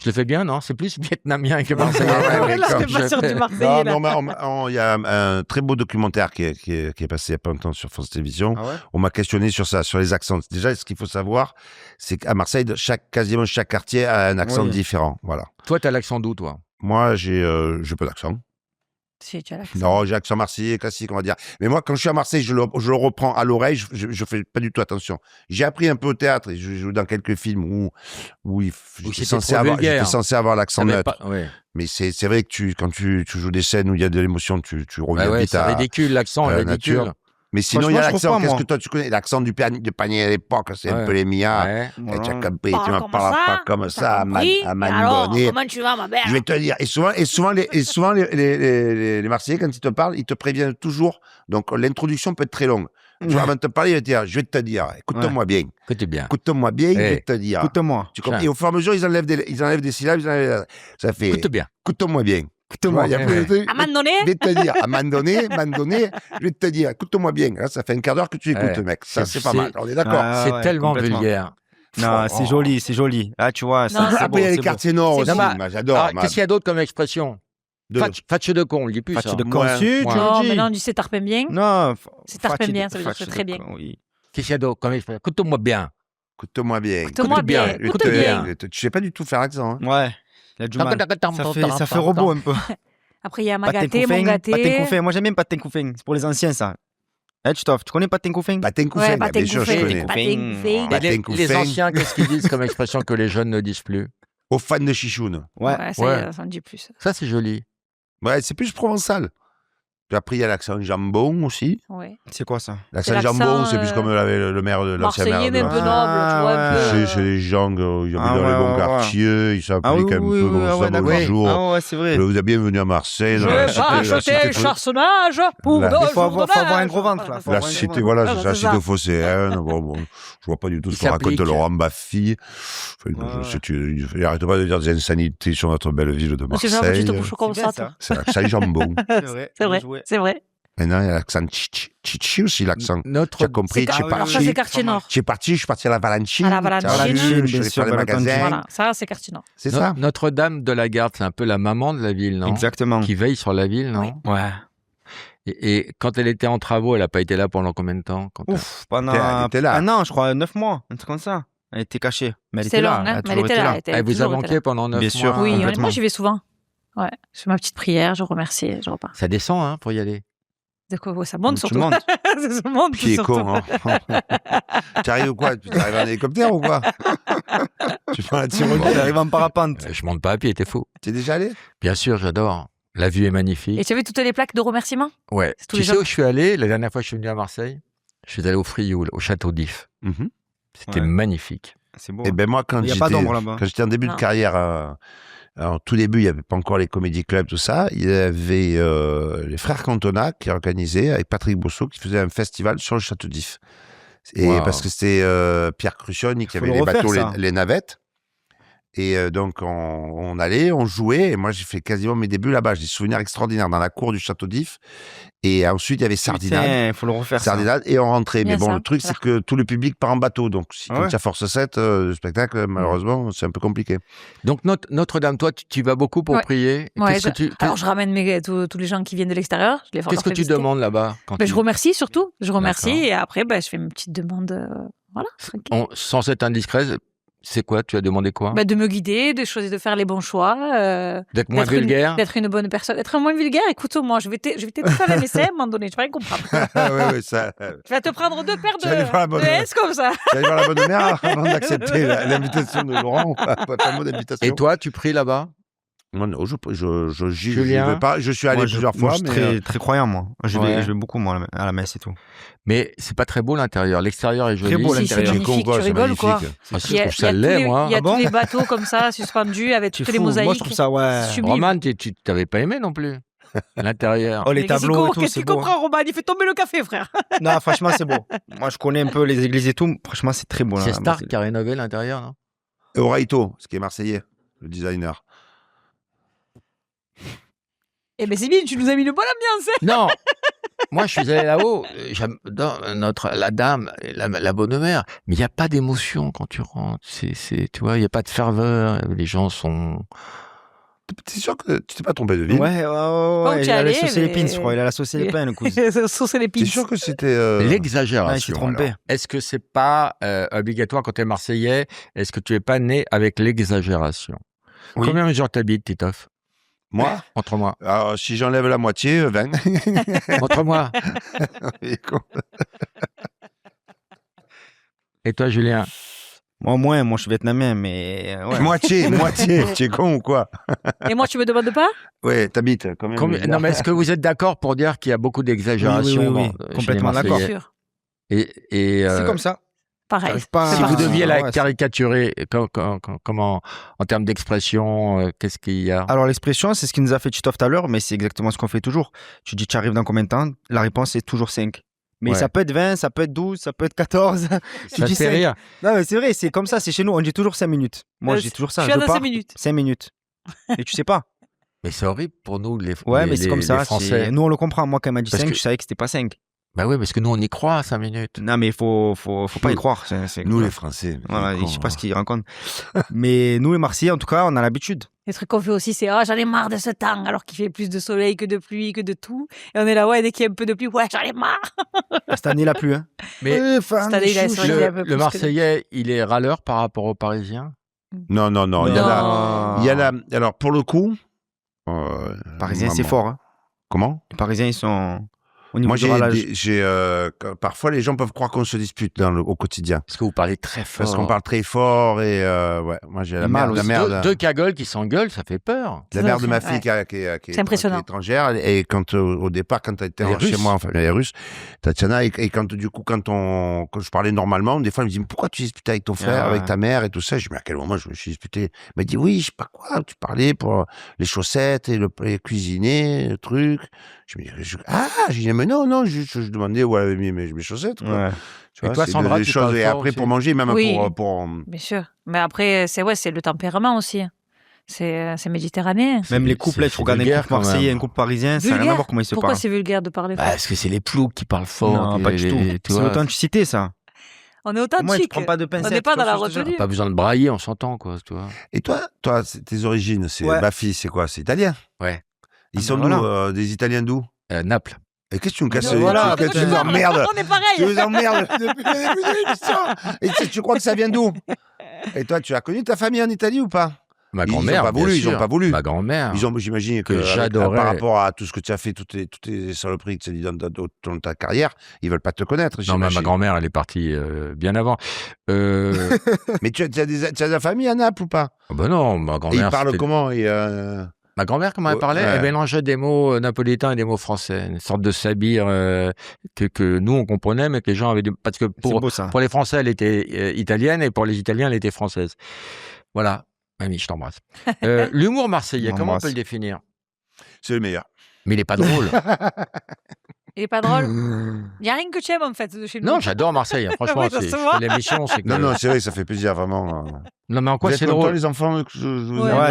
Je le fais bien, non? C'est plus vietnamien que marseillais. Ah ouais, Là, comme je suis pas sûre du Non, Marseillais, mais là. il y a un très beau documentaire qui est passé il y a pas longtemps sur France Télévisions. Ah ouais? On m'a questionné sur ça, sur les accents. Déjà, ce qu'il faut savoir, c'est qu'à Marseille, quasiment chaque quartier a un accent Oui. différent. Voilà. Toi, t'as l'accent d'où, toi? Moi, j'ai pas d'accent. Si, tu as l'accent. Non, j'ai l'accent marseillais classique, on va dire. Mais moi, quand je suis à Marseille, je le reprends à l'oreille, je fais pas du tout attention. J'ai appris un peu au théâtre et je joue dans quelques films où j'étais censé avoir l'accent neutre. Mais c'est vrai que quand tu joues des scènes où il y a de l'émotion, tu reviens vite à... C'est ridicule, l'accent est ridicule. Nature. Mais sinon, il y a l'accent, qu'est-ce que toi tu connais? L'accent du panier à l'époque, c'est un peu les mias. Tu as compris, tu ne parles pas comme ça à Manibonnet. Comment tu vas, ma belle? Je vais te dire. Et souvent les Marseillais, quand ils te parlent, ils te préviennent toujours. Donc, l'introduction peut être très longue. Tu vas avant de te parler, il va te dire, je vais te dire, écoute-moi bien. Écoute-moi bien, je vais te dire. Écoute-moi. Et au fur et à mesure, ils enlèvent des syllabes, ça fait. Écoute bien. Écoute-moi bien. Écoute-moi. À un moment donné. Je vais te dire, à un moment donné, je vais te dire, écoute-moi bien. Là, ça fait un quart d'heure que tu écoutes, mec. Ça, c'est pas mal. On est d'accord. C'est tellement vulgaire. Non, c'est joli, c'est joli. Ah, tu vois. Après, il y a les quartiers nord aussi. J'adore. Qu'est-ce qu'il y a d'autre comme expression? Fatche de con, on le dit plus. Fatche de con, si, non, mais non, on dit c'est tarpin bien. Non, c'est tarpin bien, ça veut dire c'est très bien. Qu'est-ce qu'il y a d'autre comme expression? Écoute-moi bien. Écoute-moi bien. Écoute-moi bien. Écoute bien. Tu sais pas du tout faire l'accent. Ouais. Il y a du mal. Ça fait robot un peu. Après, il y a Magaté, mon gâté. Patin Couffin. Moi, j'aime bien Patin Couffin. C'est pour les anciens, ça. Tchtov, tu connais Patin Couffin? Patin Couffin, bien sûr, je connais. Patin Couffin. Les anciens, qu'est-ce qu'ils disent comme expression que les jeunes ne disent plus? Aux fans de chichoun. Ouais, ça ne dit plus. Ça, c'est joli. Ouais, c'est plus provençal. Puis après, il y a l'accent jambon aussi. Ouais. C'est quoi ça? L'accent jambon, c'est plus comme le maire de l'ancien maire. Marseillais, mais un peu noble, tu vois. Un peu... C'est les gens qui habitent dans les bons quartiers, ils s'appliquent un peu dans ça tous les jours. Ah ouais, c'est vrai. Vous êtes bienvenue à Marseille. Je vais acheter le charsonnage pour Il faut avoir un gros ventre, là. La cité, voilà, c'est la cité phocéenne. Bon, je vois pas du tout ce que raconte Laurent Baffy. Il arrête pas de dire des insanités sur notre belle ville de Marseille. C'est l'accent jambon. C'est vrai. Maintenant, il y a l'accent chichi aussi, l'accent. Tu as compris, tu es parti. Ça, c'est quartier nord. Je suis parti à la Valentine. À la Valentine, je suis allé faire les magasins. Voilà, ça, c'est quartier nord. C'est ça. Notre-Dame de la Garde, c'est un peu la maman de la ville, non? Exactement. Qui veille sur la ville, non? Oui. Ouais. Et quand elle était en travaux, elle n'a pas été là pendant combien de temps? Pendant elle était là. un an, je crois, 9 mois, un truc comme ça. Elle était cachée. Mais elle était là. là. Elle était là. Elle vous a manqué pendant 9 mois? Bien sûr. Oui, moi, j'y vais souvent. Ouais. Je fais ma petite prière, je remercie, je repars. Ça descend, hein, pour y aller. Ça monte surtout. Ça monte. Qui est con, hein. Tu arrives ou quoi? Tu arrives en hélicoptère ou quoi? Tu prends la tyrolienne, tu arrives en parapente. Je monte pas à pied, t'es fou. T'es déjà allé? Bien sûr, j'adore. La vue est magnifique. Et tu as vu toutes les plaques de remerciements? Ouais. Tu sais où je suis allé? La dernière fois que je suis venu à Marseille, je suis allé au Frioul, au château d'If. C'était magnifique. C'est beau. Et ben moi, quand j'étais en début de carrière, en tout début, il n'y avait pas encore les comédie clubs, tout ça. Il y avait les frères Cantona qui organisaient, avec Patrick Bousseau, qui faisait un festival sur le château d'If. Et parce que c'était Pierre Crucioni qui avait les bateaux, les navettes. Et donc, on allait, on jouait. Et moi, j'ai fait quasiment mes débuts là-bas. J'ai des souvenirs extraordinaires dans la cour du château d'If. Et ensuite, il y avait Sardinade. Il faut le refaire. Sardinade, et on rentrait. Mais bon, ça, le truc, c'est que tout le public part en bateau. Donc, quand il y a Force 7, le spectacle, malheureusement, c'est un peu compliqué. Donc, Notre-Dame, toi, tu vas beaucoup pour prier. Ouais, alors, je ramène tous les gens qui viennent de l'extérieur. Qu'est-ce que tu demandes là-bas? Je remercie surtout. Je remercie. Et après, je fais une petite demande. Voilà. Sans être indiscret, c'est quoi? Tu as demandé quoi? De me guider, de choisir de faire les bons choix. D'être moins vulgaire? D'être une bonne personne. D'être moins vulgaire, écoute-moi, je vais te faire un essai à un moment donné, tu vas rien comprendre. Ça... Tu vas te prendre 2 paires de S comme ça. Tu vas aller voir la bonne mère avant d'accepter l'invitation de Laurent. Pas mot d'invitation. Et toi, tu pries là-bas? Non, je vais pas. Je suis allé plusieurs fois. Je suis très croyant, moi. Je vais beaucoup, moi, à la messe et tout. Mais c'est pas très beau l'intérieur. L'extérieur est joli. Très beau l'intérieur. C'est magnifique. Tu rigoles ou quoi? Je trouve ça laid, moi. Il y a tous les bateaux comme ça, suspendus, avec toutes les mosaïques. Moi, je trouve ça, Roman, tu t'avais pas aimé non plus l'intérieur. Oh, les tableaux et tout, qu'est-ce que tu comprends, Roman? Il fait tomber le café, frère. Non, franchement, c'est beau. Moi, je connais un peu les églises et tout. Franchement, c'est très beau. C'est Stark qui a rénové l'intérieur, non? Oraito, ce qui est marseillais, le designer. Eh ben c'est bien, tu nous as mis une bonne ambiance. Non, moi je suis allé là-haut, dans la dame, la bonne mère, mais il n'y a pas d'émotion quand tu rentres. Tu vois, il n'y a pas de ferveur. Les gens sont. T'es sûr que tu t'es pas trompé de ville? Ouais. Il a la sauce et l'épine, je crois. Il a la sauce et l'épine, le coup. Sauce et l'épine. T'es sûr que c'était l'exagération? Il s'est trompé. Est-ce que c'est pas obligatoire quand t'es Marseillais? Est-ce que tu es pas né avec l'exagération? Combien de jours t'habites, Titoff? Moi Entre moi. Alors, si j'enlève la moitié, 20. Entre moi. Et toi, Julien? Moi, je suis vietnamien, mais... Ouais. Moitié. Tu es con ou quoi? Et moi, tu me demandes pas? Ouais, t'habites quand même. Non, mais est-ce que vous êtes d'accord pour dire qu'il y a beaucoup d'exagération Oui, complètement d'accord. C'est comme ça. Pareil. Si vous deviez la caricaturer, comment, en termes d'expression, qu'est-ce qu'il y a? Alors, l'expression, c'est ce qui nous a fait Titoff tout à l'heure, mais c'est exactement ce qu'on fait toujours. Tu dis, tu arrives dans combien de temps? La réponse est toujours 5. Mais ça peut être 20, ça peut être 12, ça peut être 14. Ça te fait rire? Non, mais c'est vrai, c'est comme ça, c'est chez nous. On dit toujours 5 minutes. Moi, je dis toujours ça. Je suis à 5 minutes. 5 minutes. Et tu sais pas. Mais c'est horrible pour nous, les c'est comme ça. Français. Nous, on le comprend. Moi, quand elle m'a dit 5, je savais que c'était pas 5. Bah oui, parce que nous, on y croit à 5 minutes. Non, mais il faut pas y croire. Nous, les Français. Voilà, je sais pas ce qu'ils racontent. Mais nous, les Marseillais, en tout cas, on a l'habitude. Les trucs qu'on fait aussi, c'est j'en ai marre de ce temps, alors qu'il fait plus de soleil que de pluie, que de tout. Et on est là, dès qu'il y a un peu de pluie, j'en ai marre. Cette année, il a plu, hein. Mais cette année, il a un peu plus le Marseillais, il est râleur par rapport aux Parisiens? Non. Il y a la... Alors, pour le coup... Parisiens, c'est fort, hein. Comment? Les Parisiens, ils sont... Moi, parfois, les gens peuvent croire qu'on se dispute au quotidien. Parce que vous parlez très fort. Parce qu'on parle très fort et moi, j'ai la merde. Deux cagoles qui s'engueulent, ça fait peur. La mère de ma fille qui est étrangère et quand au départ, quand elle était chez moi, enfin, elle est russe, Tatiana, et quand du coup, quand je parlais normalement, des fois, elle me dit, mais pourquoi tu disputais avec ton frère, avec ta mère et tout ça? Je dis, mais à quel moment je me suis disputé? Elle m'a dit, oui, je sais pas quoi, tu parlais pour les chaussettes et les cuisiner, le truc. Je me dis, mais non, je demandais où elle avait mis mes chaussettes. Quoi. Tu vois, toi, Sandra, des choses. Et après, pour manger, même pour... Bien sûr. Mais après, c'est le tempérament aussi. C'est méditerranéen. Même les couples, il faut regarder un couple marseillais, un couple parisien, ça n'a rien à voir comment ils se parlent. Pourquoi c'est vulgaire de parler fort? Parce que c'est les ploucs qui parlent fort. Non, pas du tout. C'est l'authenticité, ça. On est authentique. Moi, tu prends pas de pincettes. On n'est pas dans la retenue. Pas besoin de brailler, on s'entend, quoi. Tu vois. Et toi, tes origines, ma fille, c'est quoi? C'est italien? Ouais. Ils sont d'où? Des Italiens d'où? Naples. Et qu'est-ce que tu me casses? Tu nous emmerdes. On est pareil. Tu nous emmerdes depuis le début de l'émission. Et tu crois que ça vient d'où? Et toi, tu as connu ta famille en Italie ou pas? Ma grand-mère, ils n'ont pas voulu. Ma grand-mère. J'imagine que j'adorais. Par rapport à tout ce que tu as fait, toutes les saloperies que tu as dit dans ta carrière, ils veulent pas te connaître. Non, mais ma grand-mère, elle est partie bien avant. Mais tu as de la famille à Naples ou pas? Ben non, ma grand-mère. Et ils parlent comment? Ma grand-mère, comment elle parlait? Elle mélangeait des mots napolitains et des mots français. Une sorte de sabir que nous, on comprenait, mais que les gens avaient... Parce que pour les Français, elle était italienne, et pour les Italiens, elle était française. Voilà. Mamie, je t'embrasse. L'humour marseillais, comment on peut le définir? C'est le meilleur. Mais il n'est pas drôle. Il est pas drôle. Il n'y a rien que tu aimes, en fait, de chez nous. Non, j'adore Marseille. Hein. Franchement, je fais l'émission. Non, c'est vrai, ça fait plaisir, vraiment. Non, mais en quoi c'est drôle? Les enfants, ouais,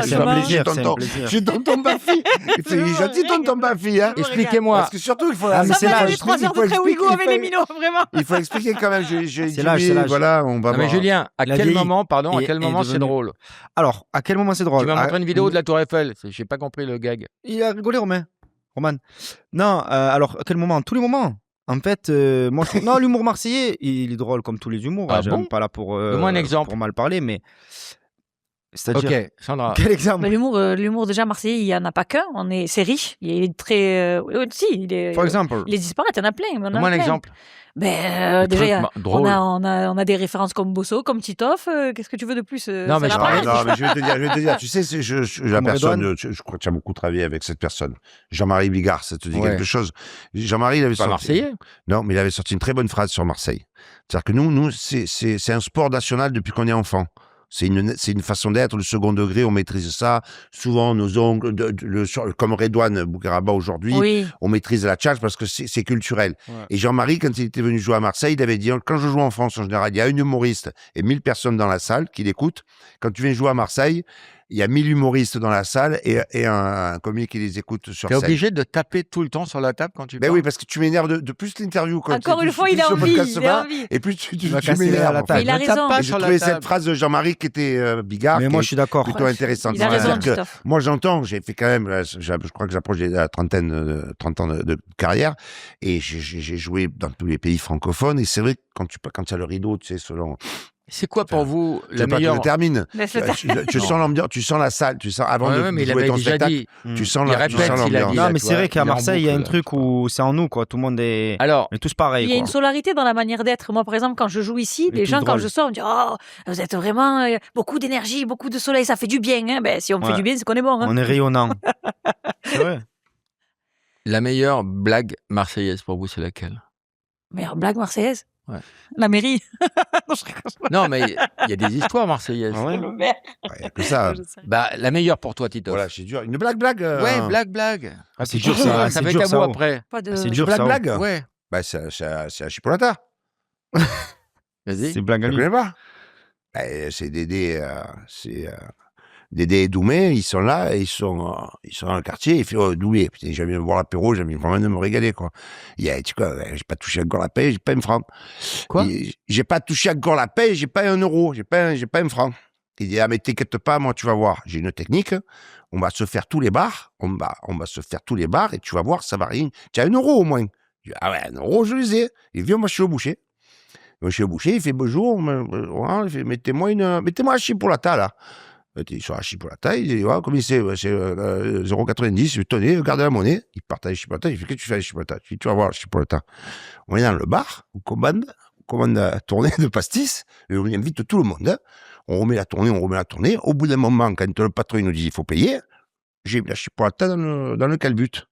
c'est un plaisir. Je suis tonton Bafi. C'est gentil, tonton Bafi. Hein. Expliquez-moi. Parce que surtout, il faut... ça va, les 3 heures de très Ouigo avec les minots, vraiment. Il faut expliquer quand même. C'est l'âge. Voilà, on va voir. Mais Julien, à quel moment c'est drôle? Alors, à quel moment c'est drôle? Tu m'as montré une vidéo de la Tour Eiffel. J'ai pas compris le gag. Il a rigolé, Roman. Non, alors, à quel moment? Tous les moments. En fait, moi, je trouve... Non, l'humour marseillais, il est drôle comme tous les humours. Ah je bon? suis pas là pour donne-moi un exemple. Pour mal parler, mais... C'est-à-dire... Ok, Sandra. Quel exemple? L'humour déjà marseillais, il y en a pas qu'un. C'est riche. Il est très... il est... Par exemple. Il est disparate, il y en a plein. Donne-moi un exemple. Déjà, on a des références comme Bosso, comme Titoff. Qu'est-ce que tu veux de plus? Non, mais je vais te dire. Tu sais, la personne, je crois que tu as beaucoup travaillé avec cette personne. Jean-Marie Bigard, ça te dit quelque chose? Jean-Marie, il avait sorti... Marseillais? Non, mais il avait sorti une très bonne phrase sur Marseille. C'est-à-dire que nous, c'est un sport national depuis qu'on est enfant. C'est une façon d'être, le second degré, on maîtrise ça. Souvent, nos oncles, comme Redouane Bougaraba aujourd'hui, on maîtrise la tchatch parce que c'est culturel. Ouais. Et Jean-Marie, quand il était venu jouer à Marseille, il avait dit, quand je joue en France, en général, il y a un humoriste et 1000 personnes dans la salle qui l'écoutent. Quand tu viens jouer à Marseille, il y a 1000 humoristes dans la salle et un comique qui les écoute sur scène. T'es obligé de taper tout le temps sur la table quand tu parles? Ben oui, parce que tu m'énerves de plus l'interview. Encore une fois, il a envie. Et plus tu m'énerves. Il a raison. Je trouvais cette phrase de Jean-Marie qui était Bigard. Mais moi, je suis d'accord. Plutôt intéressante. Il a raison, moi, j'entends, j'ai fait quand même, je crois que j'approche la 30 ans de carrière et j'ai joué dans tous les pays francophones et c'est vrai que quand il y a le rideau, tu sais, selon C'est quoi pour vous la pas meilleure... que je termine. Tu sens l'ambiance, tu sens la salle, tu sens avant de jouer ton spectacle, tu sens l'ambiance. Non, mais c'est vrai qu'à Marseille, il y a un truc où c'est en nous, quoi. Tout le monde est tous pareils. Il y a une solarité dans la manière d'être. Moi, par exemple, quand je joue ici, les gens, quand je sors, me disent oh, vous êtes vraiment beaucoup d'énergie, beaucoup de soleil, ça fait du bien. Hein. Ben, si on me fait du bien, c'est qu'on est bon. Hein. On est rayonnant. C'est vrai. La meilleure blague marseillaise pour vous, c'est laquelle? Meilleure blague marseillaise? Ouais. La mairie. Non, mais il y a des histoires marseillaises. Ouais. Le maire. Il y a que ça. Bah, la meilleure pour toi, Tito. Voilà, c'est dur. Une blague. Ouais, blague. Ah, c'est dur ça. Ça va être à vous après. C'est dur ça. Blague. Ouais. Bah, c'est la chipolata. Vas-y. C'est blague à Tu lui. connais pas? Bah, c'est Dédé et Doumé, ils sont là, ils sont dans le quartier, il fait Doumé, putain, j'aime bien boire l'apéro, j'aime vraiment me régaler, quoi. Tu vois, j'ai pas touché encore la paix, j'ai pas un franc. Quoi? J'ai pas touché encore la paix, j'ai pas un euro, j'ai pas un franc. Il dit, ah, mais t'inquiète pas, moi, tu vas voir, j'ai une technique, on va se faire tous les bars, on va se faire tous les bars, et tu vas voir, ça va rien. Tu as un euro au moins. Je dis, ah ouais, un euro, je les ai. Il vient, moi, je suis au boucher. Monsieur le boucher, il fait bonjour, il fait, mettez-moi la chipolata, là. Sur la chipolata, il dit, combien c'est 0,90, tenez, gardez la monnaie. Il partage la chipolata, il fait, qu'est-ce que tu fais avec la chipolata? Tu vas voir la chipolata. On est dans le bar, on commande la tournée de pastis, et on invite tout le monde. Hein. On remet la tournée. Au bout d'un moment, quand le patron nous dit, il faut payer, j'ai mis la chipolata dans le calbut.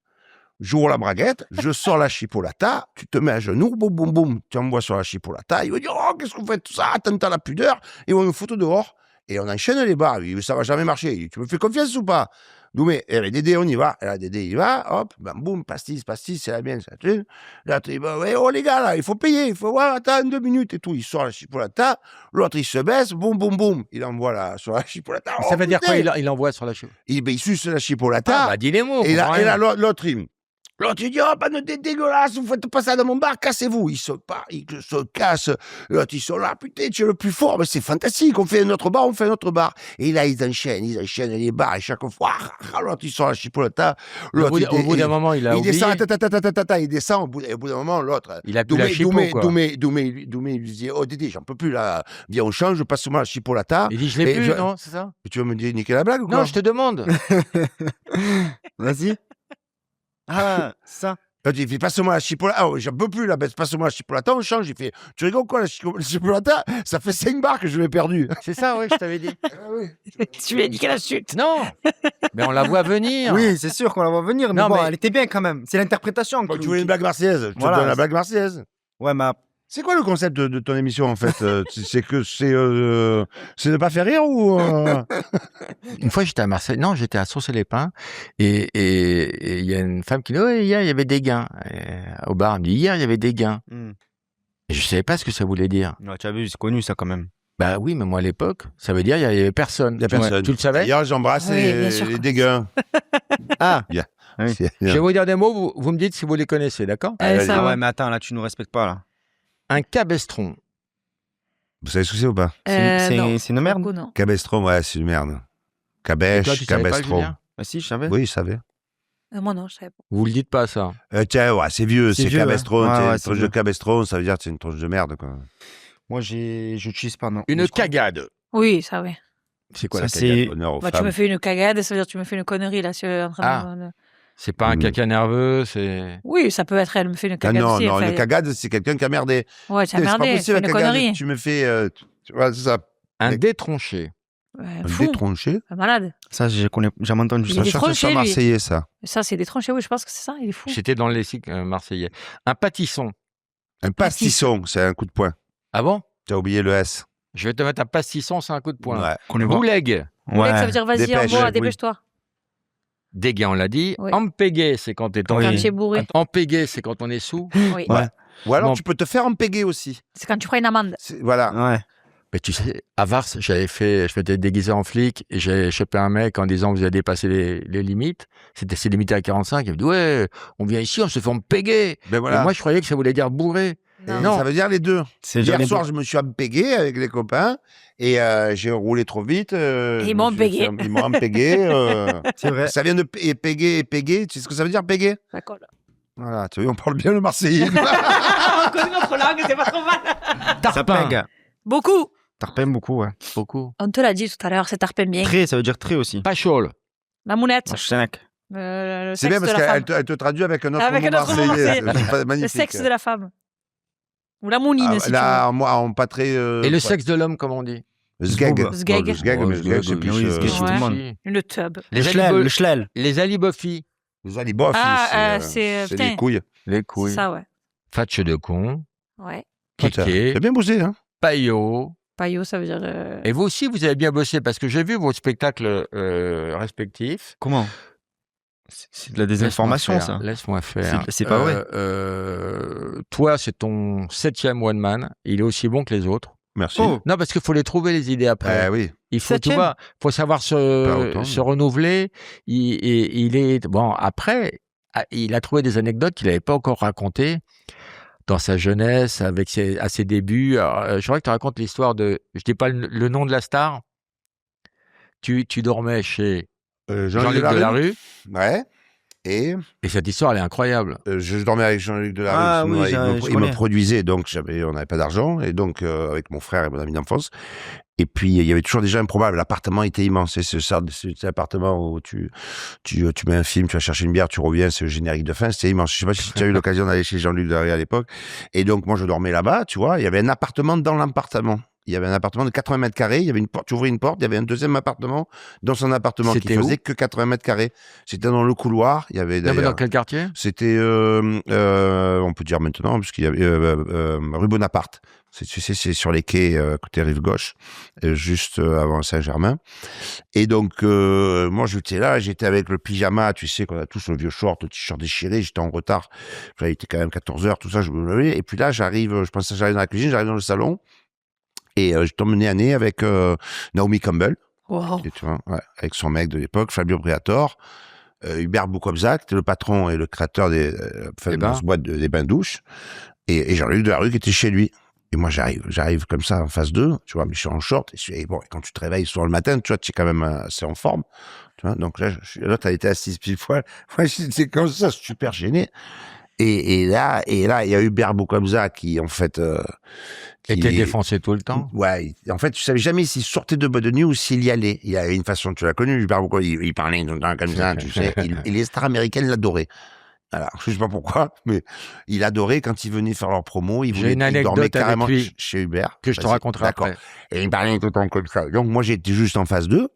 J'ouvre la braguette, je sors la chipolata, tu te mets à genoux, boum, tu envoies sur la chipolata, il va dire, oh, qu'est-ce qu'on fait tout ça, t'as la pudeur, et on nous fout dehors, et on enchaîne les bars, ça va jamais marcher, tu me fais confiance ou pas? Doumé, Dédé, on y va, et là, Dédé, il va, hop, bam, boum, pastis, c'est la mienne, ça tue, là, il va, ouais, oh les gars, là, il faut payer, il faut voir, attends, 2 minutes et tout, il sort la chipolata, l'autre, il se baisse, boum, il envoie sur la chipolata. Ça veut dire quoi, il envoie sur la chipolata? Il suce la chipolata. Ah, bah, dis les mots. Et là, l'autre, il dit, oh, bande de dégueulasse, vous faites pas ça dans mon bar, cassez-vous. Il se casse. L'autre, ils sont là, putain, tu es le plus fort, mais c'est fantastique, on fait un autre bar. Et là, ils enchaînent les bars, et chaque fois, l'autre, il sort la chipolata. Au bout d'un moment, il descend, il descend, au bout d'un moment, l'autre. Il a plus la chipolata, quoi. Doumé, il lui dit, oh, Dédé, j'en peux plus, là, viens, on change, passe-moi la chipolata. Il dit, je l'ai plus, non, c'est ça? Tu vas me dire, niquer la blague ou quoi? Non, je te demande. Vas-y. Ah, ça. Il fait, passe-moi la chipolata. Oh, j'en peux plus, la bête, passe-moi la chipolata, on change. Il fait, tu rigoles quoi, la chipolata? Ça fait 5 bars que je l'ai perdu. C'est ça, oui, je t'avais dit. Tu lui as dit qu'elle a chute. Non, mais on la voit venir. Oui, c'est sûr qu'on la voit venir, mais elle était bien quand même. C'est l'interprétation. Tu voulais une blague marseillaise? Je te donne la blague marseillaise. Ouais, mais... C'est quoi le concept de ton émission, en fait? C'est de pas faire rire ou... Une fois, j'étais à Marseille. Non, j'étais à Sauce-les-Pins. Et il y a une femme qui dit, oh, hier, il y avait des gains. Au bar, elle me dit, hier, il y avait des gains. Et je savais pas ce que ça voulait dire. Ouais, tu as vu, c'est connu, ça, quand même. Bah oui, mais moi, à l'époque, ça veut dire, il y avait personne. Il y a personne. Ouais. Tu le savais? Hier, j'embrasse les dégains. Ah. Yeah. Oui. Je vais vous dire des mots, vous me dites si vous les connaissez, d'accord? Ouais, mais attends, là, tu nous respectes pas, là. Un cabestron. Vous savez ce que c'est ou pas? C'est une merde? Cabestron, ouais, c'est une merde. Cabèche, cabestron. Ah si, je savais. Oui, je savais. Moi non, je savais pas. Vous le dites pas, ça? Tiens, ouais, c'est vieux, c'est cabestron. Ouais, une tronche de cabestron, ça veut dire que c'est une tronche de merde, quoi. Moi, j'utilise pas, non. Une cagade. Oui, ça, oui. C'est quoi ça, la cagade? Honneur aux Tu femmes. me fais une cagade, ça veut dire que tu me fais une connerie, là. C'est pas un caca nerveux, c'est... Oui, ça peut être, elle me fait une Ah cagade non, aussi. non, une cagade, c'est quelqu'un qui a merdé. Ouais, tu as merdé, c'est c'est pas une possible, la cagade. connerie. Tu me fais... tu vois, c'est ça. Un détronché. Ouais, Un fou. détronché? Un malade. Ça, j'ai jamais entendu Il ça. est détronché, C'est lui. marseillais, ça. Ça, c'est détronché, oui, je pense que c'est ça, il est fou. C'était dans le lexique marseillais. Un pâtisson. Un pastisson, c'est un coup de poing. Ah bon? Tu as oublié le S. Je vais te mettre un pastisson, c'est un coup de poing. Ouais. Bouleg. Ouais. Ça veut dire vas-y, Dépêche, envoie, oui. dépêche-toi. Dégué, on l'a dit. Oui. Empégué, c'est quand t'es Quand tu es bourré. Empégué, c'est quand on est sous. Oui. Ouais. Ou alors, Bon. tu peux te faire empéguer aussi. C'est quand tu prends une amende. Voilà. Ouais. Mais tu sais, à Vars, je m'étais déguisé en flic et j'ai chopé un mec en disant que vous avez dépassé les limites. C'est limité à 45. Il me dit, ouais, on vient ici, on se fait empéguer. Ben voilà. Et moi, je croyais que ça voulait dire bourré. Non. Ça veut dire les deux. C'est Hier jamais soir, je me suis empégué avec les copains et j'ai roulé trop vite. Ils m'ont empégué. Ils m'ont empégué. C'est vrai. Ça vient de péguer et péguer. Tu sais ce que ça veut dire, péguer? Ça colle. Voilà, tu vois, on parle bien le marseillais. On connaît notre langue, c'est pas trop mal. Ça pègue. Beaucoup. Tarpem beaucoup, ouais. Beaucoup. On te l'a dit tout à l'heure, c'est tarpem bien. Très, ça veut dire très aussi. Pas chaud. La mounette. C'est bien parce qu'elle te traduit avec un autre mot marseillais. C'est magnifique. Le sexe de la femme. Ou la mounine, si là, tu veux. moi, pas très... Et le sexe de l'homme, comment on dit? Zgeg. Zgeg. Le zgeg, mais zgeg, c'est plus... Le tub. Le schlel. Les alibofis. Les alibofis, c'est les couilles. Les couilles. C'est ça, ouais. Fatche de con. Ouais. Kéké. T'as bien bossé, hein? Paillot. Paillot, ça veut dire... Et vous aussi, vous avez bien bossé, parce que j'ai vu vos spectacles respectifs. Comment? C'est de la désinformation, ça. Laisse-moi faire. C'est pas vrai. Toi, c'est ton 7e one man. Il est aussi bon que les autres. Merci. Non, parce qu'il faut les trouver, les idées après. Oui. Il faut, tu vois, faut savoir se renouveler. Il est... Bon, après, il a trouvé des anecdotes qu'il n'avait pas encore racontées dans sa jeunesse, à ses débuts. Alors, je voudrais que tu racontes l'histoire de... Je dis pas le nom de la star. Tu dormais chez Jean-Luc Delarue. Ouais. Et cette histoire, elle est incroyable. Je dormais avec Jean-Luc Delarue. Il me produisait, donc on n'avait pas d'argent. Et donc, avec mon frère et mon ami d'enfance. Et puis, il y avait toujours des gens improbables. L'appartement était immense. C'est cet appartement où tu mets un film, tu vas chercher une bière, tu reviens, c'est le générique de fin. C'était immense. Je sais pas si tu as eu l'occasion d'aller chez Jean-Luc Delarue à l'époque. Et donc, moi, je dormais là-bas, tu vois. Il y avait un appartement dans l'appartement. Il y avait un appartement de 80 mètres carrés. Il y avait une porte, tu ouvrais une porte. Il y avait un deuxième appartement dans son appartement qui faisait que 80 mètres carrés. C'était dans le couloir. Il y avait dans quel quartier? C'était, on peut dire maintenant, parce qu'il y avait rue Bonaparte. C'est sur les quais côté rive gauche, juste avant Saint-Germain. Et donc, moi, j'étais avec le pyjama, tu sais, qu'on a tous le vieux short, le t-shirt déchiré, j'étais en retard. Il était quand même 14h, tout ça, je me levais. Et puis là, j'arrive dans la cuisine, j'arrive dans le salon. Et je tombe nez à nez avec Naomi Campbell, tu vois, avec son mec de l'époque, Fabio Briatore, Hubert Boukobza, qui était le patron et le créateur des boîtes des bains-douches, et Jean-Luc Delarue qui était chez lui. Et moi, j'arrive comme ça en phase 2, tu vois, mais je suis en short. Et bon, quand tu te réveilles soir le matin, tu vois, tu es quand même assez en forme. Tu vois, donc là, l'autre a été assise pile poil. Moi, c'est comme ça, super gêné. Et là, il y a Hubert Boukobza qui, en fait... était défoncé tout le temps. Ouais. En fait, tu savais jamais s'il sortait de boîte de nuit ou s'il y allait. Il y avait une façon, tu l'as connu, Hubert Boukobza, il parlait tout le temps comme ça, tu sais. Et les stars américaines l'adoraient. Alors, je sais pas pourquoi, mais il adorait quand ils venaient faire leur promo. J'ai une anecdote carrément avec lui chez Hubert. Que je te raconterai après. Et il parlait tout le temps comme ça. Donc, moi, j'étais juste en phase 2.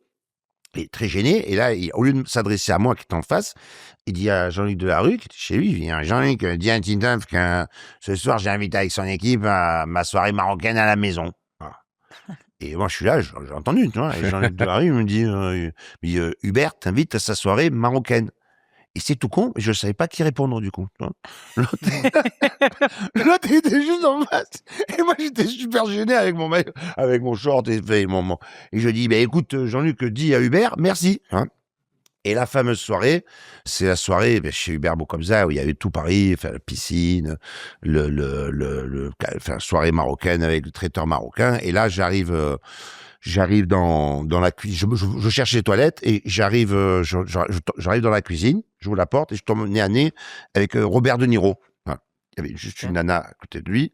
Et très gêné. Et là, au lieu de s'adresser à moi qui était en face, il dit à Jean-Luc Delarue, qui était chez lui, il dit, Jean-Luc, dis à Tintin que ce soir, j'ai invité avec son équipe à ma soirée marocaine à la maison. Voilà. Et moi, je suis là, j'ai entendu, tu vois. Et Jean-Luc Delarue, il me dit, Hubert t'invite à sa soirée marocaine. Et c'est tout con, mais je ne savais pas qui répondre du coup. L'autre était juste en face. Et moi, j'étais super gêné avec mon mec, avec mon short et je dis, écoute, Jean-Luc, dis à Hubert, merci. Hein. Et la fameuse soirée, c'est la soirée chez Hubert Boukobza où il y avait tout Paris, la piscine, soirée marocaine avec le traiteur marocain. Et là, j'arrive dans la cuisine, je cherche les toilettes et j'arrive dans la cuisine, j'ouvre la porte et je tombe nez à nez avec Robert De Niro. Voilà. Il y avait juste une nana à côté de lui.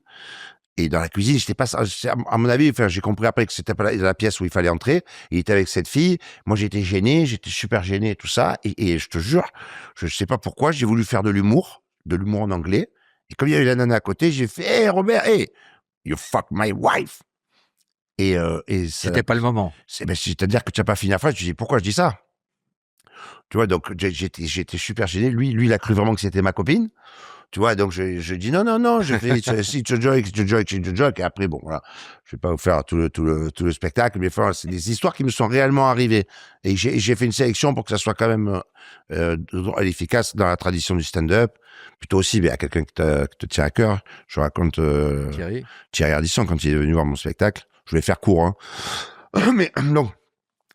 Et dans la cuisine, j'étais pas, à mon avis, j'ai compris après que c'était pas la pièce où il fallait entrer. Il était avec cette fille. Moi, j'étais gêné, j'étais super gêné, tout ça. Et je te jure, je sais pas pourquoi, j'ai voulu faire de l'humour en anglais. Et comme il y avait la nana à côté, j'ai fait, hey, Robert, hey, you fuck my wife. Et c'était pas le moment. C'est-à-dire que tu n'as pas fini la phrase, tu dis pourquoi je dis ça? Tu vois, donc j'étais super gêné. Lui, il a cru vraiment que c'était ma copine. Tu vois, donc je dis non, je fais it's a joke. Et après, bon, voilà, je vais pas vous faire tout le spectacle, mais c'est des histoires qui me sont réellement arrivées. Et j'ai fait une sélection pour que ça soit quand même efficace dans la tradition du stand-up. Plutôt aussi, à quelqu'un qui te tient à cœur. Je raconte Thierry Ardisson quand il est venu voir mon spectacle. Je vais faire court, hein. Mais donc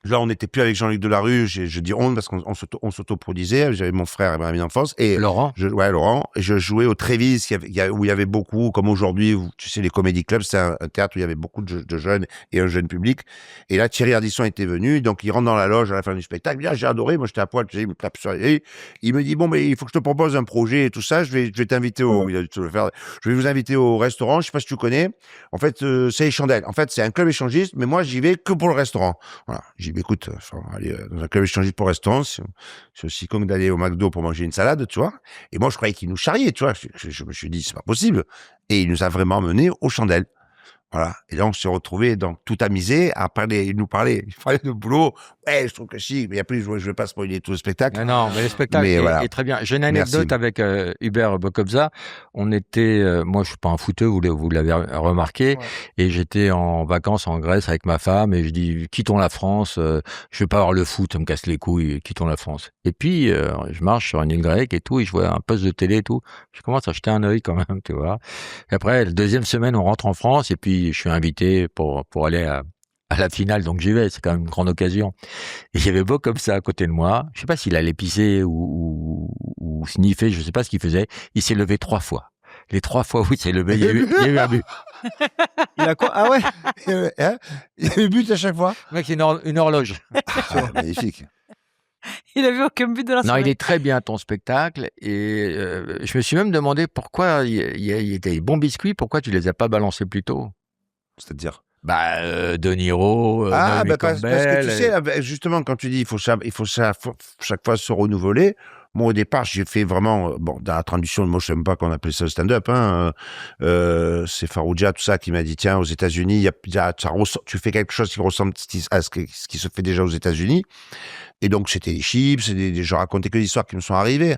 Là, on n'était plus avec Jean-Luc Delarue. Je dis on parce qu'on s'autoproduisait. J'avais mon frère et ma amie d'enfance. Et Laurent. Laurent. Et je jouais au Trévis, où il y avait beaucoup, comme aujourd'hui, tu sais, les comédie clubs, c'est un théâtre où il y avait beaucoup de jeunes et un jeune public. Et là, Thierry Ardisson était venu. Donc, il rentre dans la loge à la fin du spectacle. Bien, j'ai adoré. Moi, j'étais à poil. Tu sais, il me tape sur les... Il me dit, bon, mais il faut que je te propose un projet et tout ça. Je vais t'inviter je vais vous inviter au restaurant. Je sais pas si tu connais. En fait, c'est les Chandelles. En fait, c'est un club échangiste, mais moi, j'y vais que pour le restaurant. Voilà. J'ai dit, écoute, aller dans un club échangiste pour restaurant, c'est aussi con que d'aller au McDo pour manger une salade, tu vois. Et moi, je croyais qu'il nous charriait, tu vois. Je me suis dit, c'est pas possible. Et il nous a vraiment menés aux Chandelles. Voilà. Et là, on s'est retrouvés, donc, tout amusé à parler, il parlait de boulot. Ouais, je trouve que chic, mais après, je vais pas spoiler tout le spectacle. Non, mais le spectacle est très bien. J'ai une anecdote avec Hubert Bokobza. On était, moi, je suis pas un footeux, vous l'avez remarqué, et j'étais en vacances en Grèce avec ma femme, et je dis, quittons la France, je vais pas avoir le foot, ça me casse les couilles, quittons la France. Et puis, je marche sur une île grecque et tout, et je vois un poste de télé et tout. Je commence à jeter un œil quand même, tu vois. Et après, la deuxième semaine, on rentre en France, et puis, je suis invité pour aller à la finale, donc j'y vais, c'est quand même une grande occasion. Et il y avait Bokobza à côté de moi, je sais pas s'il allait pisser ou sniffer, je sais pas ce qu'il faisait, il s'est levé 3 fois. Les 3 fois où il s'est levé, il y a eu un but. Il a quoi? Ah ouais? Il y a eu but à chaque fois? Le mec, c'est une horloge. Magnifique. Il a vu aucun but de la soirée. Non, il est très bien ton spectacle, et je me suis même demandé pourquoi il y a des bons biscuits, pourquoi tu les as pas balancés plus tôt? C'est-à-dire? De Niro, Naomi parce Campbell, que tu sais, justement, quand tu dis il faut chaque fois se renouveler. Moi, au départ, j'ai fait vraiment, dans la traduction, moi, je sais même pas qu'on appelait ça le stand-up, c'est Farouja, tout ça, qui m'a dit, tiens, aux États-Unis, tu fais quelque chose qui ressemble à ce qui se fait déjà aux États-Unis. Et donc, c'était des chips, je racontais que des histoires qui me sont arrivées.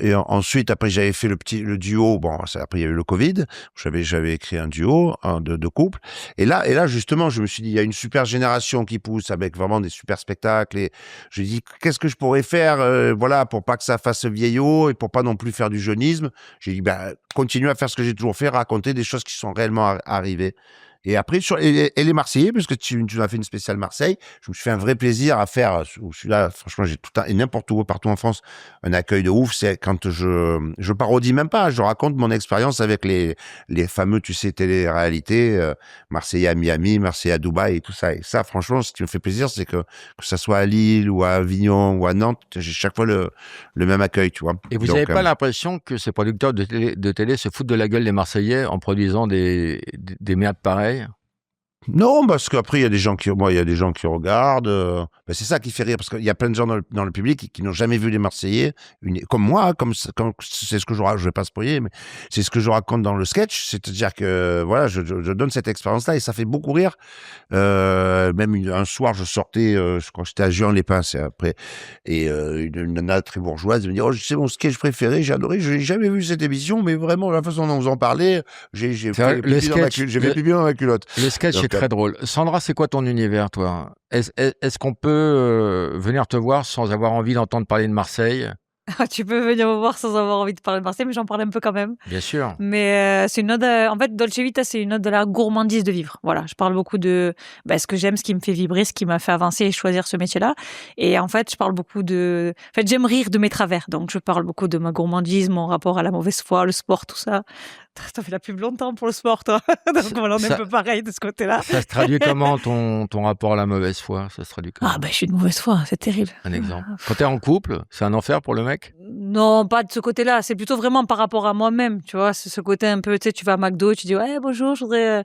Et ensuite, après, j'avais fait le duo. Bon, après, il y a eu le Covid. J'avais écrit un duo de couple. Et là, justement, je me suis dit, il y a une super génération qui pousse avec vraiment des super spectacles. Et je me dis, qu'est-ce que je pourrais faire, pour pas que ça fasse vieillot et pour pas non plus faire du jeunisme. J'ai dit, continue à faire ce que j'ai toujours fait, raconter des choses qui sont réellement arrivées. Et après, et les Marseillais, puisque tu as fait une spéciale Marseille, je me suis fait un vrai plaisir à faire, celui-là, franchement, j'ai et n'importe où, partout en France, un accueil de ouf. C'est quand je parodie même pas, je raconte mon expérience avec les fameux, tu sais, télé-réalités, Marseillais à Miami, Marseillais à Dubaï et tout ça. Et ça, franchement, ce qui me fait plaisir, c'est que ça soit à Lille ou à Avignon ou à Nantes, j'ai chaque fois le même accueil, tu vois. Et vous n'avez pas l'impression que ces producteurs de télé se foutent de la gueule des Marseillais en produisant des merdes pareilles? Non, parce qu'après, il y a des gens qui regardent. C'est ça qui fait rire, parce qu'il y a plein de gens dans le public qui n'ont jamais vu les Marseillais, comme moi, comme c'est ce que je vais pas spoiler, mais c'est ce que je raconte dans le sketch. C'est-à-dire que, voilà, je donne cette expérience-là et ça fait beaucoup rire. Même un soir, je sortais, je crois que j'étais à Juan-les-Pins, c'est après, et une nana très bourgeoise me dit, oh, c'est mon sketch préféré, j'ai adoré, j'ai jamais vu cette émission, mais vraiment, la façon dont vous en parlez, j'ai fait pipi dans ma culotte. Le sketch, c'est très drôle. Sandra, c'est quoi ton univers, toi? Est-ce qu'on peut venir te voir sans avoir envie d'entendre parler de Marseille? Tu peux venir me voir sans avoir envie de parler de Marseille, mais j'en parle un peu quand même. Bien sûr. Mais c'est une ode, en fait, Dolce Vita, c'est une ode de la gourmandise de vivre. Voilà, je parle beaucoup de ce que j'aime, ce qui me fait vibrer, ce qui m'a fait avancer et choisir ce métier-là. Et en fait, je parle beaucoup en fait, j'aime rire de mes travers. Donc, je parle beaucoup de ma gourmandise, mon rapport à la mauvaise foi, le sport, tout ça. T'as fait la pub longtemps pour le sport, toi. Donc, voilà, on est un peu pareil de ce côté-là. Ça se traduit comment, ton rapport à la mauvaise foi? Ça se traduit comment? Je suis de mauvaise foi, c'est terrible. Un exemple. Quand t'es en couple, c'est un enfer pour le mec? Non, pas de ce côté-là. C'est plutôt vraiment par rapport à moi-même, tu vois. C'est ce côté un peu, tu sais, tu vas à McDo, tu dis, ouais, bonjour, je voudrais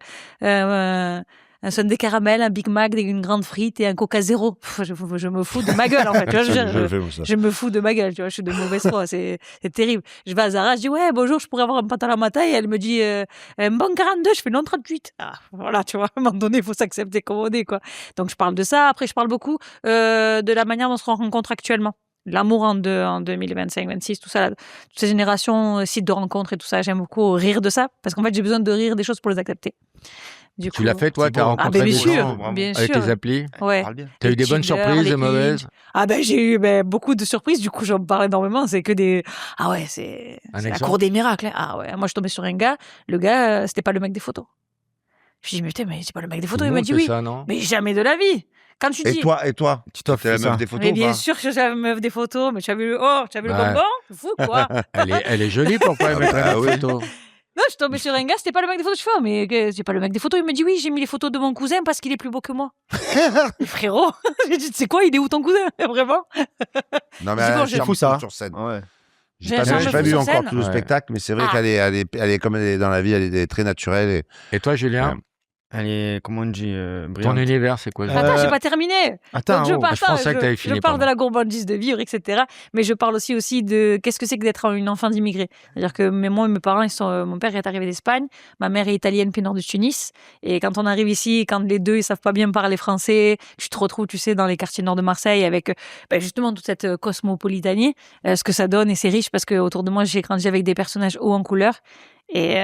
un sundae caramel, un Big Mac, une grande frite et un Coca Zéro. Je me fous de ma gueule, en fait. Tu vois, je me fous de ma gueule, tu vois. Je suis de mauvaise foi. C'est terrible. Je vais à Zara, je dis, ouais, bonjour, je pourrais avoir un pantalon à ma taille. Elle me dit, un bon 42, je fais non 38. Ah, voilà, tu vois. À un moment donné, il faut s'accepter comme on est, quoi. Donc, je parle de ça. Après, je parle beaucoup, de la manière dont on se rencontre actuellement. L'amour en 2025, 26, tout ça, toutes ces générations, sites de rencontres et tout ça, j'aime beaucoup rire de ça, parce qu'en fait, j'ai besoin de rire des choses pour les accepter. Tu l'as fait, toi, t'as rencontré des gens avec les applis? Ouais. T'as eu des bonnes surprises, des mauvaises? J'ai eu beaucoup de surprises, du coup, j'en parle énormément, c'est que des... Ah ouais, c'est la cour des miracles. Ah ouais, moi, je tombais sur un gars, le gars, c'était pas le mec des photos. Je dis, mais putain, mais c'est pas le mec des photos. Il m'a dit oui. Ça, non? Mais jamais de la vie. Quand tu dis... Et toi Tu t'as fait la ça. meuf des photos Mais ou bien pas sûr que j'ai la meuf des photos, mais tu as vu le bonbon? C'est fou, quoi. Elle est jolie, pourquoi elle mettrait bah une oui. photo? Non, je suis tombée sur un gars, c'était pas le mec des photos. Je fais, mais c'est pas le mec des photos. Il me dit, oui, j'ai mis les photos de mon cousin parce qu'il est plus beau que moi. Et frérot, j'ai dit, tu sais quoi, il est où ton cousin? Vraiment? Non, Je dis, bon, c'est fou, ça. sur scène. Ouais. J'ai un charme J'ai pas fou vu sur encore scène. tout le Ouais. spectacle, mais c'est vrai Ah. qu'elle est comme elle est dans la vie, elle est très naturelle. Et toi, Julien, Elle est, comment on dit, ton brillante. univers, c'est quoi? Attends, j'ai pas terminé. Attends, Donc, je pensais que t'avais fini, je parle de pardon. la gourmandise de vivre, etc. Mais je parle aussi de qu'est-ce que c'est que d'être une enfant d'immigré. C'est-à-dire que moi et mes parents, mon père est arrivé d'Espagne, ma mère est italienne, puis nord de Tunis. Et quand on arrive ici, quand les deux, ils savent pas bien parler français, tu te retrouves, tu sais, dans les quartiers nord de Marseille avec justement toute cette cosmopolitanie, ce que ça donne, et c'est riche parce que autour de moi, j'ai grandi avec des personnages hauts en couleur. Et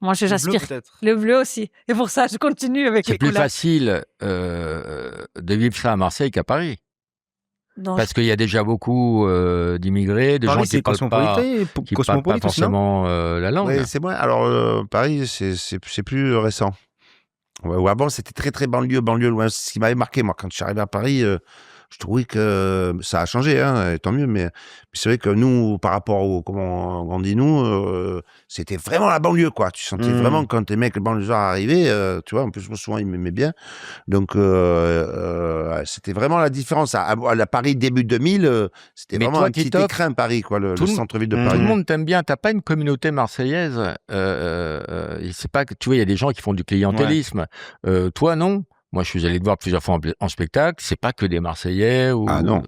moi, j'aspire. peut-être. Le bleu aussi. Et pour ça, je continue avec C'est les plus couleurs. facile de vivre ça à Marseille qu'à Paris. Donc, Parce qu'il y a déjà beaucoup d'immigrés, de Paris, gens qui c'est parlent pas, qui parlent pas cosmopolite aussi, non? forcément la langue. Oui, c'est moi. Alors, Paris, c'est plus récent. Ouais, ou avant, c'était très, très banlieue loin. Ce qui m'avait marqué, moi, quand je suis arrivé à Paris, je trouvais que ça a changé, hein, et tant mieux. Mais c'est vrai que nous, par rapport au comment on grandit, nous, c'était vraiment la banlieue, quoi. Tu sentais vraiment quand les mecs banlieusards arrivaient, tu vois, en plus, moi, souvent, ils m'aimaient bien. Donc, c'était vraiment la différence. À Paris, début 2000, c'était Mais vraiment toi, un petit Titoff, écrin, Paris, quoi, le tout le- centre-ville de Tout Paris. le monde t'aime bien. T'as pas une communauté marseillaise. C'est pas que tu vois, il y a des gens qui font du clientélisme. Toi, non. Moi, je suis allé te voir plusieurs fois en spectacle. C'est pas que des Marseillais ou. Ah non.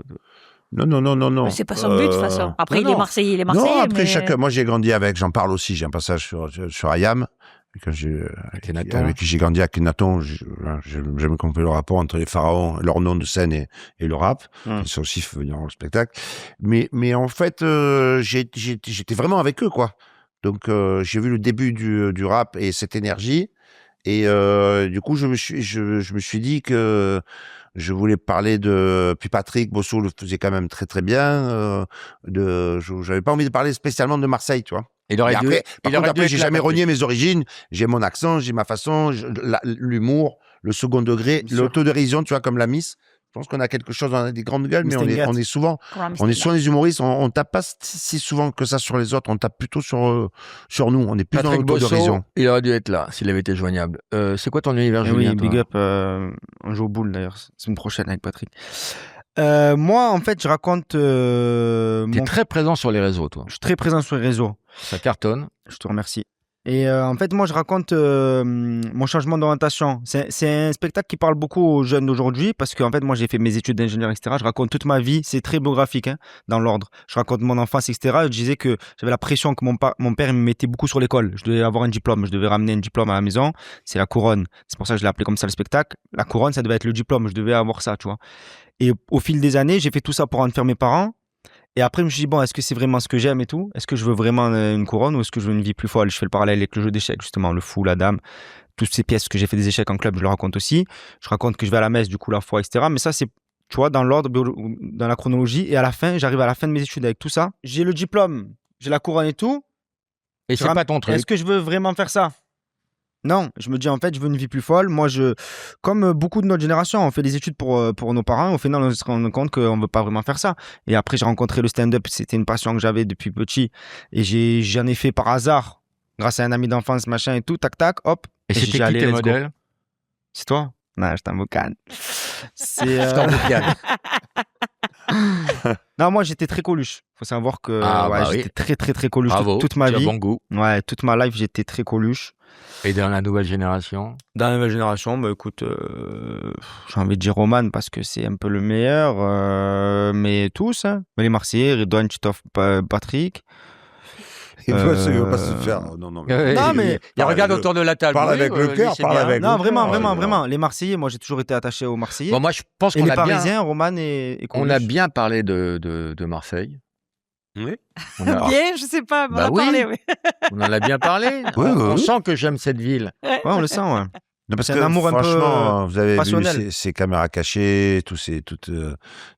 Non. mais c'est pas son but, de toute façon. Après, non, il est Marseillais, Non, après, mais... moi, j'ai grandi avec, j'en parle aussi, j'ai un passage sur Ayam, avec qui j'ai grandi avec Nathan. J'aime qu'on fait le rapport entre les pharaons, leur nom de scène et le rap. Ils sont aussi venus dans le spectacle. Mais en fait, j'étais vraiment avec eux, quoi. Donc, j'ai vu le début du rap et cette énergie. Et du coup, je me suis dit que je voulais parler de... Puis Patrick Bosso le faisait quand même très très bien. J'avais pas envie de parler spécialement de Marseille, tu vois. Il aurait Et dû. après, il par aurait contre, dû après, être j'ai là, jamais Patrick. renié mes origines. J'ai mon accent, j'ai ma façon, l'humour, le second degré, l'autodérision, tu vois, comme la Miss. Je pense qu'on a quelque chose, on a des grandes gueules, mais on est souvent des humoristes. On tape pas si souvent que ça sur les autres. On tape plutôt sur nous. On est plus dans Patrick Bosso, l'autodérision. il aurait dû être là s'il avait été joignable. C'est quoi ton univers, Eh Julien, oui, toi big up. On joue au boule d'ailleurs, semaine prochaine avec Patrick. Moi, en fait, je raconte. T'es très présent sur les réseaux, toi. Je suis très présent sur les réseaux. Ça cartonne. Je te remercie. Et en fait, moi, je raconte mon changement d'orientation. C'est un spectacle qui parle beaucoup aux jeunes d'aujourd'hui parce qu'en fait, moi, j'ai fait mes études d'ingénieur, etc. Je raconte toute ma vie. C'est très biographique, hein, dans l'ordre. Je raconte mon enfance, etc. Je disais que j'avais la pression que mon père il me mettait beaucoup sur l'école. Je devais avoir un diplôme. Je devais ramener un diplôme à la maison. C'est la couronne. C'est pour ça que je l'ai appelé comme ça le spectacle. La couronne, ça devait être le diplôme. Je devais avoir ça, tu vois. Et au fil des années, j'ai fait tout ça pour en faire mes parents. Et après, je me suis dit, bon, est-ce que c'est vraiment ce que j'aime et tout? Est-ce que je veux vraiment une couronne ou est-ce que je veux une vie plus folle? Je fais le parallèle avec le jeu d'échecs, justement, le fou, la dame, toutes ces pièces que j'ai fait des échecs en club, je le raconte aussi. Je raconte que je vais à la messe, du coup, la foi, etc. Mais ça, c'est, tu vois, dans l'ordre, dans la chronologie. Et à la fin, j'arrive à la fin de mes études avec tout ça. J'ai le diplôme, j'ai la couronne et tout. Et c'est pas ton truc. Est-ce que je veux vraiment faire ça? Non, je me dis en fait, je veux une vie plus folle. Moi, comme beaucoup de notre génération, on fait des études pour nos parents. Au final, on se rend compte qu'on ne veut pas vraiment faire ça. Et après, j'ai rencontré le stand-up. C'était une passion que j'avais depuis petit. Et j'en ai fait par hasard, grâce à un ami d'enfance, machin et tout. Tac, tac, hop. Et c'était qui allé, tes let's go. modèles? C'est toi? Non, je t'en boucane. C'est. Je t'en boucane. Non, moi, j'étais très Coluche. Faut savoir que j'étais très, très, très Coluche toute ma vie. Bon goût. Ouais, toute ma life, j'étais très Coluche. Et dans la nouvelle génération? Dans la nouvelle génération, bah, écoute, j'ai envie de dire Roman parce que c'est un peu le meilleur, mais tous, hein. Mais les Marseillais, Redouane, Titoff, Patrick. Il ne veut pas se faire. Non, mais il regarde autour de la table. Parle avec le cœur, parle avec non, le cœur. vraiment. Les Marseillais, moi, j'ai toujours été attaché aux Marseillais. Bon, moi, je pense et qu'on les a Parisiens, Roman et Coluche. On a bien parlé de Marseille. Oui. Bien, je sais pas, on en a parlé, oui. On en a bien parlé. On sent que j'aime cette ville. Ouais, on le sent, ouais. Non, parce c'est que un amour franchement, un peu vous avez passionnel. vu ces caméras cachées,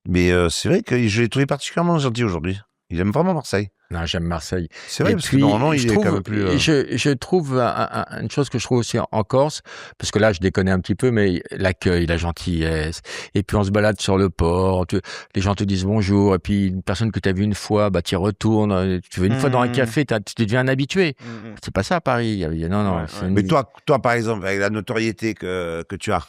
mais c'est vrai que je l'ai trouvé particulièrement gentil aujourd'hui. Il aime vraiment Marseille. Non, j'aime Marseille. C'est vrai, parce que normalement, il est quand même plus... Je trouve une chose que je trouve aussi en Corse, parce que là, je déconne un petit peu, mais l'accueil, la gentillesse, et puis on se balade sur le port, les gens te disent bonjour, et puis une personne que tu as vue une fois, bah, tu y retournes, tu vas une fois dans un café, tu deviens un habitué. C'est pas ça à Paris. Non. Mais toi, par exemple, avec la notoriété que tu as,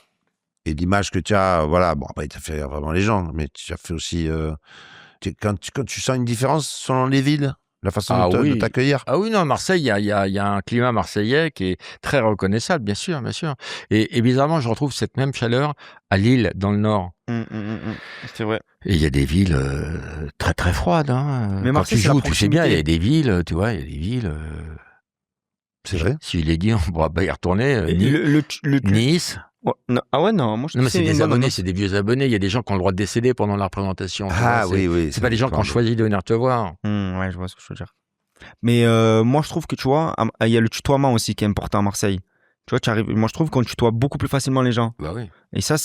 et l'image que tu as, voilà, bon, après, tu as fait vraiment les gens, mais tu as fait aussi... Quand tu sens une différence selon les villes, la façon de t'accueillir. Ah oui, non, Marseille, il y a un climat marseillais qui est très reconnaissable, bien sûr. Et bizarrement, je retrouve cette même chaleur à Lille, dans le Nord. C'est vrai. Et il y a des villes très très froides. Hein. Mais Marseille, quand tu joues, tu sais bien, il y a des villes, tu vois, il y a des villes... C'est vrai. Si je l'ai dit, on ne pourra pas y retourner. Nice. Oh, non. Ah ouais, non, moi je Non, mais c'est des abonnés, c'est des vieux abonnés. Il y a des gens qui ont le droit de décéder pendant la représentation. Ah oui. C'est pas des gens qui ont choisi de venir te voir. Ouais, je vois ce que je veux dire. Mais moi je trouve que tu vois, il y a le tutoiement aussi qui est important à Marseille. Tu vois, moi je trouve qu'on tutoie beaucoup plus facilement les gens. Bah oui. Et ça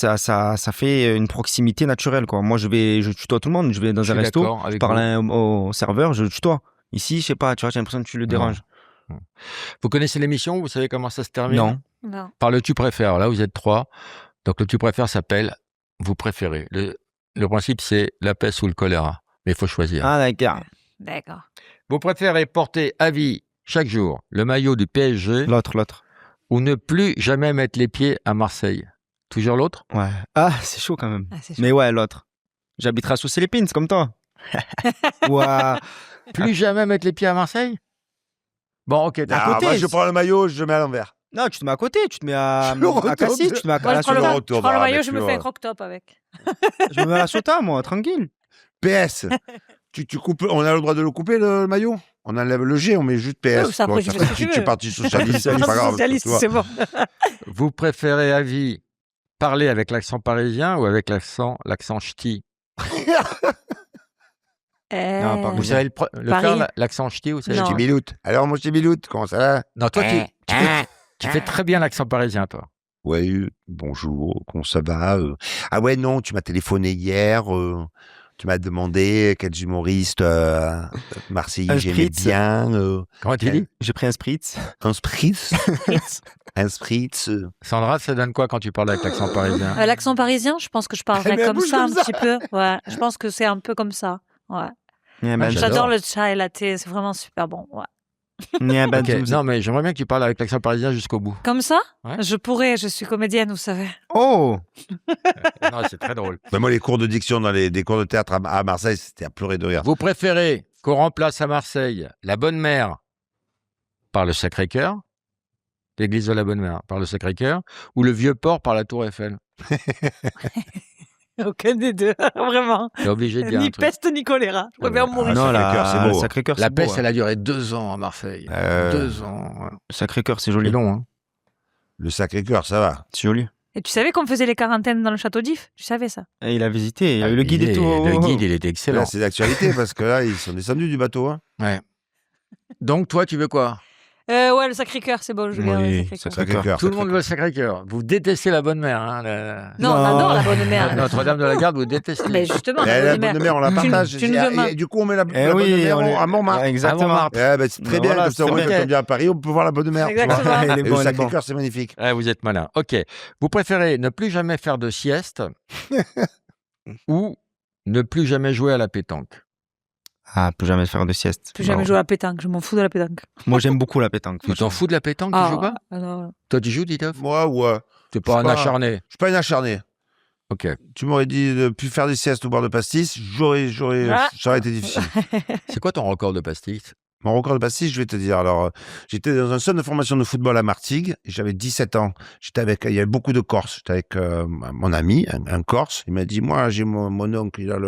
fait une proximité naturelle, quoi. Moi je tutoie tout le monde. Je vais dans un resto, je parle au serveur, je tutoie. Ici, je sais pas, tu vois, j'ai l'impression que tu le déranges. Vous connaissez l'émission? Vous savez comment ça se termine? Non. Par le tu préfères. Là, vous êtes 3. Donc, le tu préfères s'appelle vous préférez. Le principe, c'est la peste ou le choléra. Mais il faut choisir. Ah, d'accord. D'accord. Vous préférez porter à vie, chaque jour, le maillot du PSG. L'autre. Ou ne plus jamais mettre les pieds à Marseille. Toujours l'autre? Ouais. Ah, c'est chaud quand même. Mais ouais, l'autre. J'habiterai sous les pins, comme toi. Ouais. Plus jamais mettre les pieds à Marseille? Bon, ok, t'as côté. Moi, je prends le maillot, je le mets à l'envers. Non, tu te mets à côté, tu te mets à Cassis, tu te mets à Moi, je prends le maillot, je me fais un croque-top avec. Je me mets à la Sota, moi, tranquille. PS, tu coupes, on a le droit de le couper, le maillot? On enlève le G, on met juste PS. Oui, ça, après, tu fais ce que tu veux. Tu es parti socialiste, c'est pas grave. Socialiste, c'est bon. Vous préférez à vie parler avec l'accent parisien ou avec l'accent ch'ti? Vous savez faire l'accent ch'ti, vous savez? Ch'ti-biloute. Alors, mon ch'ti-biloute, comment ça va? Non, toi, tu fais très bien l'accent parisien, toi. Ouais, bonjour, comment ça va? Ah ouais, non, tu m'as téléphoné hier, tu m'as demandé quels humoristes marseillais j'aimais bien. Comment tu dis? J'ai pris un spritz. Un spritz? Un spritz. Sandra, ça donne quoi quand tu parles avec l'accent parisien? L'accent parisien, je pense que je parlerais comme ça un petit peu. Ouais, je pense que c'est un peu comme ça. Ouais. J'adore le chai latte, c'est vraiment super bon. Ouais. Okay. Non, mais j'aimerais bien que tu parles avec l'accent parisien jusqu'au bout. Comme ça? Ouais. Je pourrais, je suis comédienne, vous savez. Oh! Non, c'est très drôle. Mais moi, les cours de diction dans des cours de théâtre à Marseille, c'était à pleurer de rire. Vous préférez qu'on remplace à Marseille la Bonne Mère par le Sacré-Cœur, l'église de la Bonne Mère par le Sacré-Cœur, ou le Vieux-Port par la Tour Eiffel? Aucun des deux, vraiment. T'es obligé de dire ni peste ni choléra. Je préfère mourir. Non, c'est beau. Sacré-Cœur, la peste, elle a duré 2 ans à Marseille. 2 ans. Ouais. Sacré-Cœur, c'est joli. C'est long, hein. Le Sacré-Cœur, ça va. C'est joli. Et tu savais qu'on faisait les quarantaines dans le château d'If? Tu savais ça? Et il a visité, il a eu le guide et tout. Le guide, il était excellent. Là, c'est d'actualité parce que là, ils sont descendus du bateau. Hein. Ouais. Donc, toi, tu veux quoi? Ouais, le Sacré-Cœur, c'est bon, je vais oui, Sacré-Cœur. Tout le monde veut le Sacré-Cœur. Vous détestez la Bonne Mère. Hein, Non, on adore la Bonne Mère. Notre-Dame de la Garde, vous détestez. Mais justement, la Bonne Mère, on la partage. Et du coup, on met la Bonne Mère à Montmartre. Exactement. C'est très bien, comme ça, quand on vient à Paris, on peut voir la Bonne Mère. Exactement. Et le Sacré-Cœur, c'est magnifique. Vous êtes malin. Ok. Vous préférez ne plus jamais faire de sieste ou ne plus jamais jouer à la pétanque? Ah, plus jamais faire de sieste. Plus jamais jouer à la pétanque, je m'en fous de la pétanque. Moi, j'aime beaucoup la pétanque. Tu t'en fous de la pétanque, tu joues pas? Toi, tu joues, Titoff? Moi, ouais. T'es pas un acharné? Je suis pas un acharné. Ok. Tu m'aurais dit de plus faire des siestes au bord de pastis, ça aurait été difficile. C'est quoi ton record de pastis? Mon record de pastis, je vais te dire. Alors, j'étais dans un centre de formation de football à Martigues, et j'avais 17 ans. Il y avait beaucoup de Corses. J'étais avec mon ami, un Corse. Il m'a dit, moi, j'ai mon oncle, il a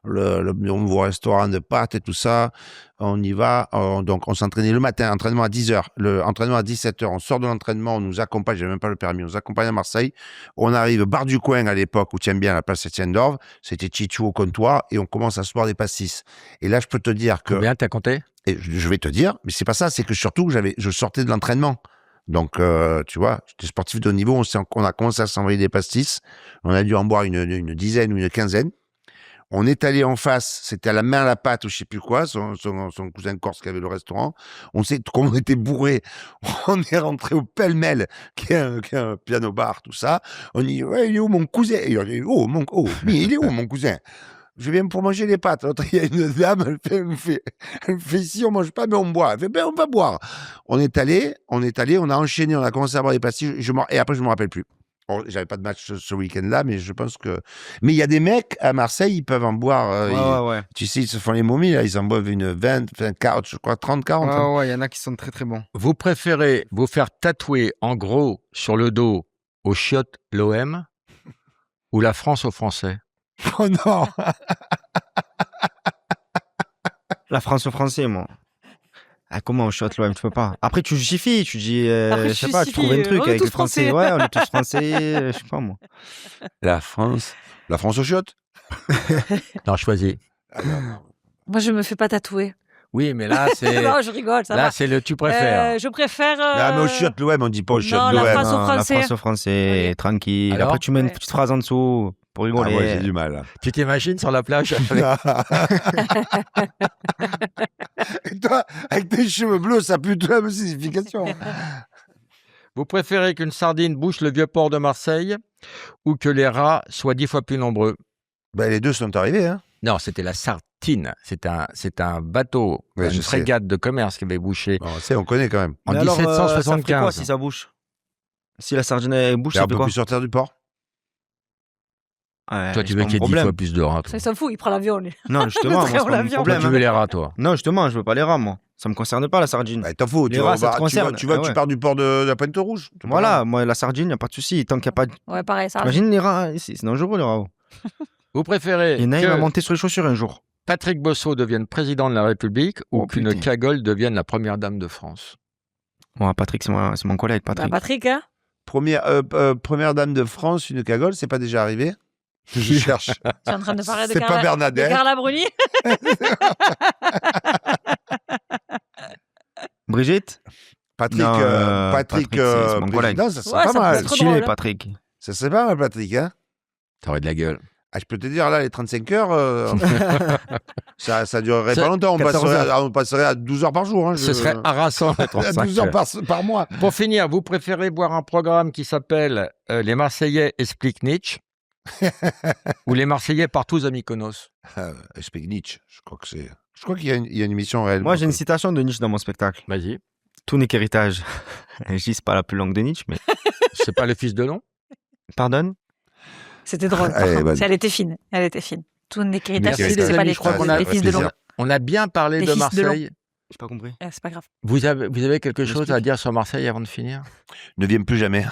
le nouveau restaurant de pâtes et tout ça, on y va, donc on s'entraînait le matin, entraînement à 10h, entraînement à 17h, on sort de l'entraînement, on nous accompagne, j'avais même pas le permis, on nous accompagne à Marseille, on arrive bar du coin à l'époque où tu aimes bien la place Étienne d'Orve, c'était Chichou au comptoir, et on commence à se boire des pastis. Et là, je peux te dire que... Combien t'as compté? Et je vais te dire, mais c'est pas ça, c'est que surtout, je sortais de l'entraînement. Donc, tu vois, j'étais sportif de haut niveau, on a commencé à s'envoyer des pastis, on a dû en boire une dizaine ou une quinzaine. On est allé en face, c'était à la main à la pâte ou je sais plus quoi, son cousin corse qui avait le restaurant. On sait comment on était bourrés. On est rentré au pêle-mêle, qui est un piano-bar, tout ça. On dit, ouais, il est où mon cousin? Et on dit, mais il est où mon cousin? Je viens pour manger les pâtes. L'autre, il y a une dame, elle me fait, si on mange pas, mais on boit. Elle fait, ben, on va boire. On est allé, on a enchaîné, on a commencé à boire des pastilles, et après, je me rappelle plus. J'avais pas de match ce week-end-là, mais je pense que. Mais il y a des mecs à Marseille, ils peuvent en boire. Ouais. Tu sais, ils se font les momies, là, ils en boivent une 20, 40, je crois, 30, 40. Ouais, il y en a qui sont très très bons. Vous préférez vous faire tatouer en gros sur le dos au chiottes l'OM ou la France aux Français? Oh non. La France aux Français, moi. Ah, comment on shot l'OM, tu peux pas. Après, tu justifies, tu dis, je sais pas, tu trouves un truc avec les Français. Ouais, on est tous Français, je sais pas moi. La France aux chiottes. Non, choisis. Moi, je me fais pas tatouer. Oui, mais là, c'est. Non, je rigole, ça va. Là, c'est le tu préfères. Je préfère. Ah, mais aux chiottes l'OM, on dit pas aux chiottes Non, l'OM. la France aux Français. La France aux Français, Oui. tranquille. Alors après, tu mets une petite phrase en dessous pour rigoler. Ah, moi, j'ai du mal. Là. Tu t'imagines sur la plage Et toi, avec tes cheveux bleus, ça a plutôt la même signification. Vous préférez qu'une sardine bouche le vieux port de Marseille ou que les rats soient 10 fois plus nombreux? Ben, les deux sont arrivés. Hein. Non, c'était la Sartine. C'est un bateau, Ouais, une frégate de commerce qui avait bouché Bon, on connaît quand même. en Mais alors, 1775. ça ferait quoi si ça bouche? Si la sardine elle bouche, ça On fait peut quoi? plus sortir du port. Ouais, Toi, tu c'est veux pas qu'il y ait mon 10 problème. fois plus de rats, toi. Ça, il s'en fout, il prend l'avion, lui. Non, justement, moi, c'est pas mon l'avion. Toi, problème. tu veux les rats, toi. Non, justement, je veux pas les rats, moi. Ça me concerne pas, la sardine. Bah, t'en fous. Les rats, ça te concerne. Tu vois que Ah tu ouais. pars du port de la Pointe-Rouge. Voilà, moi, la sardine, y a pas de souci. Tant qu'il y a pas de. Ouais, pareil, ça. Imagine les rats ici, c'est dangereux, les rats. Vous préférez Il y en a, il va que monter sur les chaussures un jour. Patrick Bosso devienne président de la République ou Oh, qu'une putain. cagole devienne la première dame de France? Bon, Patrick, c'est mon collègue, Bah, Patrick. Patrick, hein. Première dame de France, une cagole, c'est pas déjà arrivé? Je cherche. Tu es en train de parler de C'est pas Bernadette. Carla Bruni. Brigitte? Patrick, Non, Patrick, c'est mon collègue. président, ça serait Ouais, pas ça mal. peut être trop Stylé, drôle. Patrick. Ça serait pas mal, Patrick. Hein. T'aurais de la gueule. Ah, je peux te dire, là, les 35 heures, ça durerait C'est pas longtemps. 14 heures. On passerait à 12 heures par jour. Hein, Ce serait harassant. les à 35 12 heures heures. par mois. Pour finir, vous préférez voir un programme qui s'appelle Les Marseillais expliquent Nietzsche ou Les Marseillais partout à Mykonos? Explique Nietzsche. Je crois qu'il y a une émission réelle. Moi, j'ai une citation de Nietzsche dans mon spectacle. Vas-y. Tout n'est qu'héritage. Je dis, c'est pas la plus longue de Nietzsche, mais. C'est pas le fils de Long? Pardonne? C'était drôle. par Allez, contre. bonne. Elle était fine. Elle était fine. Tout n'est qu'héritage. Merci, C'est les pas amis, les je crois qu'on a- les fils de l'ombre. On a bien parlé Les de fils de Marseille. J'ai pas compris. C'est pas grave. Vous avez quelque chose à Explique. dire sur Marseille avant de finir? Ne viens plus jamais.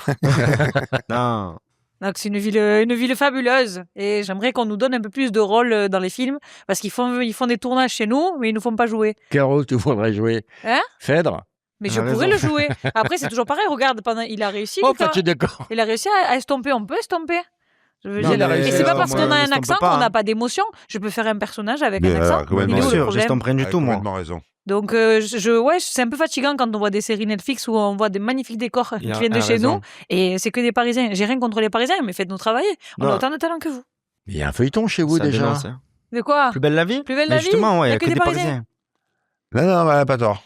Non. Donc c'est une ville fabuleuse et j'aimerais qu'on nous donne un peu plus de rôle dans les films parce qu'ils font des tournages chez nous mais ils nous font pas jouer. Quel rôle tu voudrais jouer? Hein? Phèdre? Mais Elle je a pourrais raison. le jouer. Après c'est toujours pareil. Regarde, il a réussi. Oh, Lucas. tu es d'accord. Il a réussi à estomper. On peut estomper. Je veux Non, dire. mais Et c'est pas parce moi, qu'on a un j'estompe accent pas, qu'on n'a hein. pas d'émotion. Je peux faire un personnage avec Mais, un accent. complètement. Il est Bien où le sûr, problème? j'estompe rien du tout, moi. Complètement raison. Donc ouais, c'est un peu fatigant quand on voit des séries Netflix où on voit des magnifiques décors qui Il a- viennent de elle a chez raison. nous et c'est que des Parisiens. J'ai rien contre les Parisiens, mais faites-nous travailler. On a Non. autant de talent que vous. Il y a un feuilleton chez vous Ça déjà. dénonce, hein. De quoi? Plus belle la vie? Plus belle la Mais vie? justement, ouais, Y il a y a que que des des Parisiens. Non, elle n'a pas tort.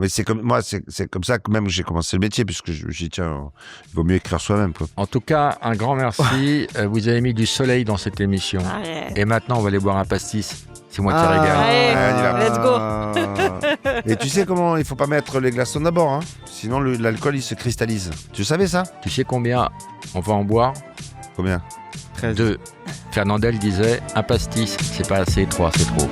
Mais c'est comme moi, c'est comme ça que même j'ai commencé le métier, puisque j'ai dit, tiens, il vaut mieux écrire soi-même. Quoi. En tout cas, un grand merci. Vous avez mis du soleil dans cette émission. Arrête. Et maintenant, on va aller boire un pastis. C'est moi qui régale. Allez, let's go. Et tu sais comment il faut pas mettre les glaçons d'abord, hein, sinon l'alcool il se cristallise. Tu savais ça? Tu sais combien on va en boire? Combien? 2. Fernandel disait, un pastis, c'est pas assez, 3, c'est trop.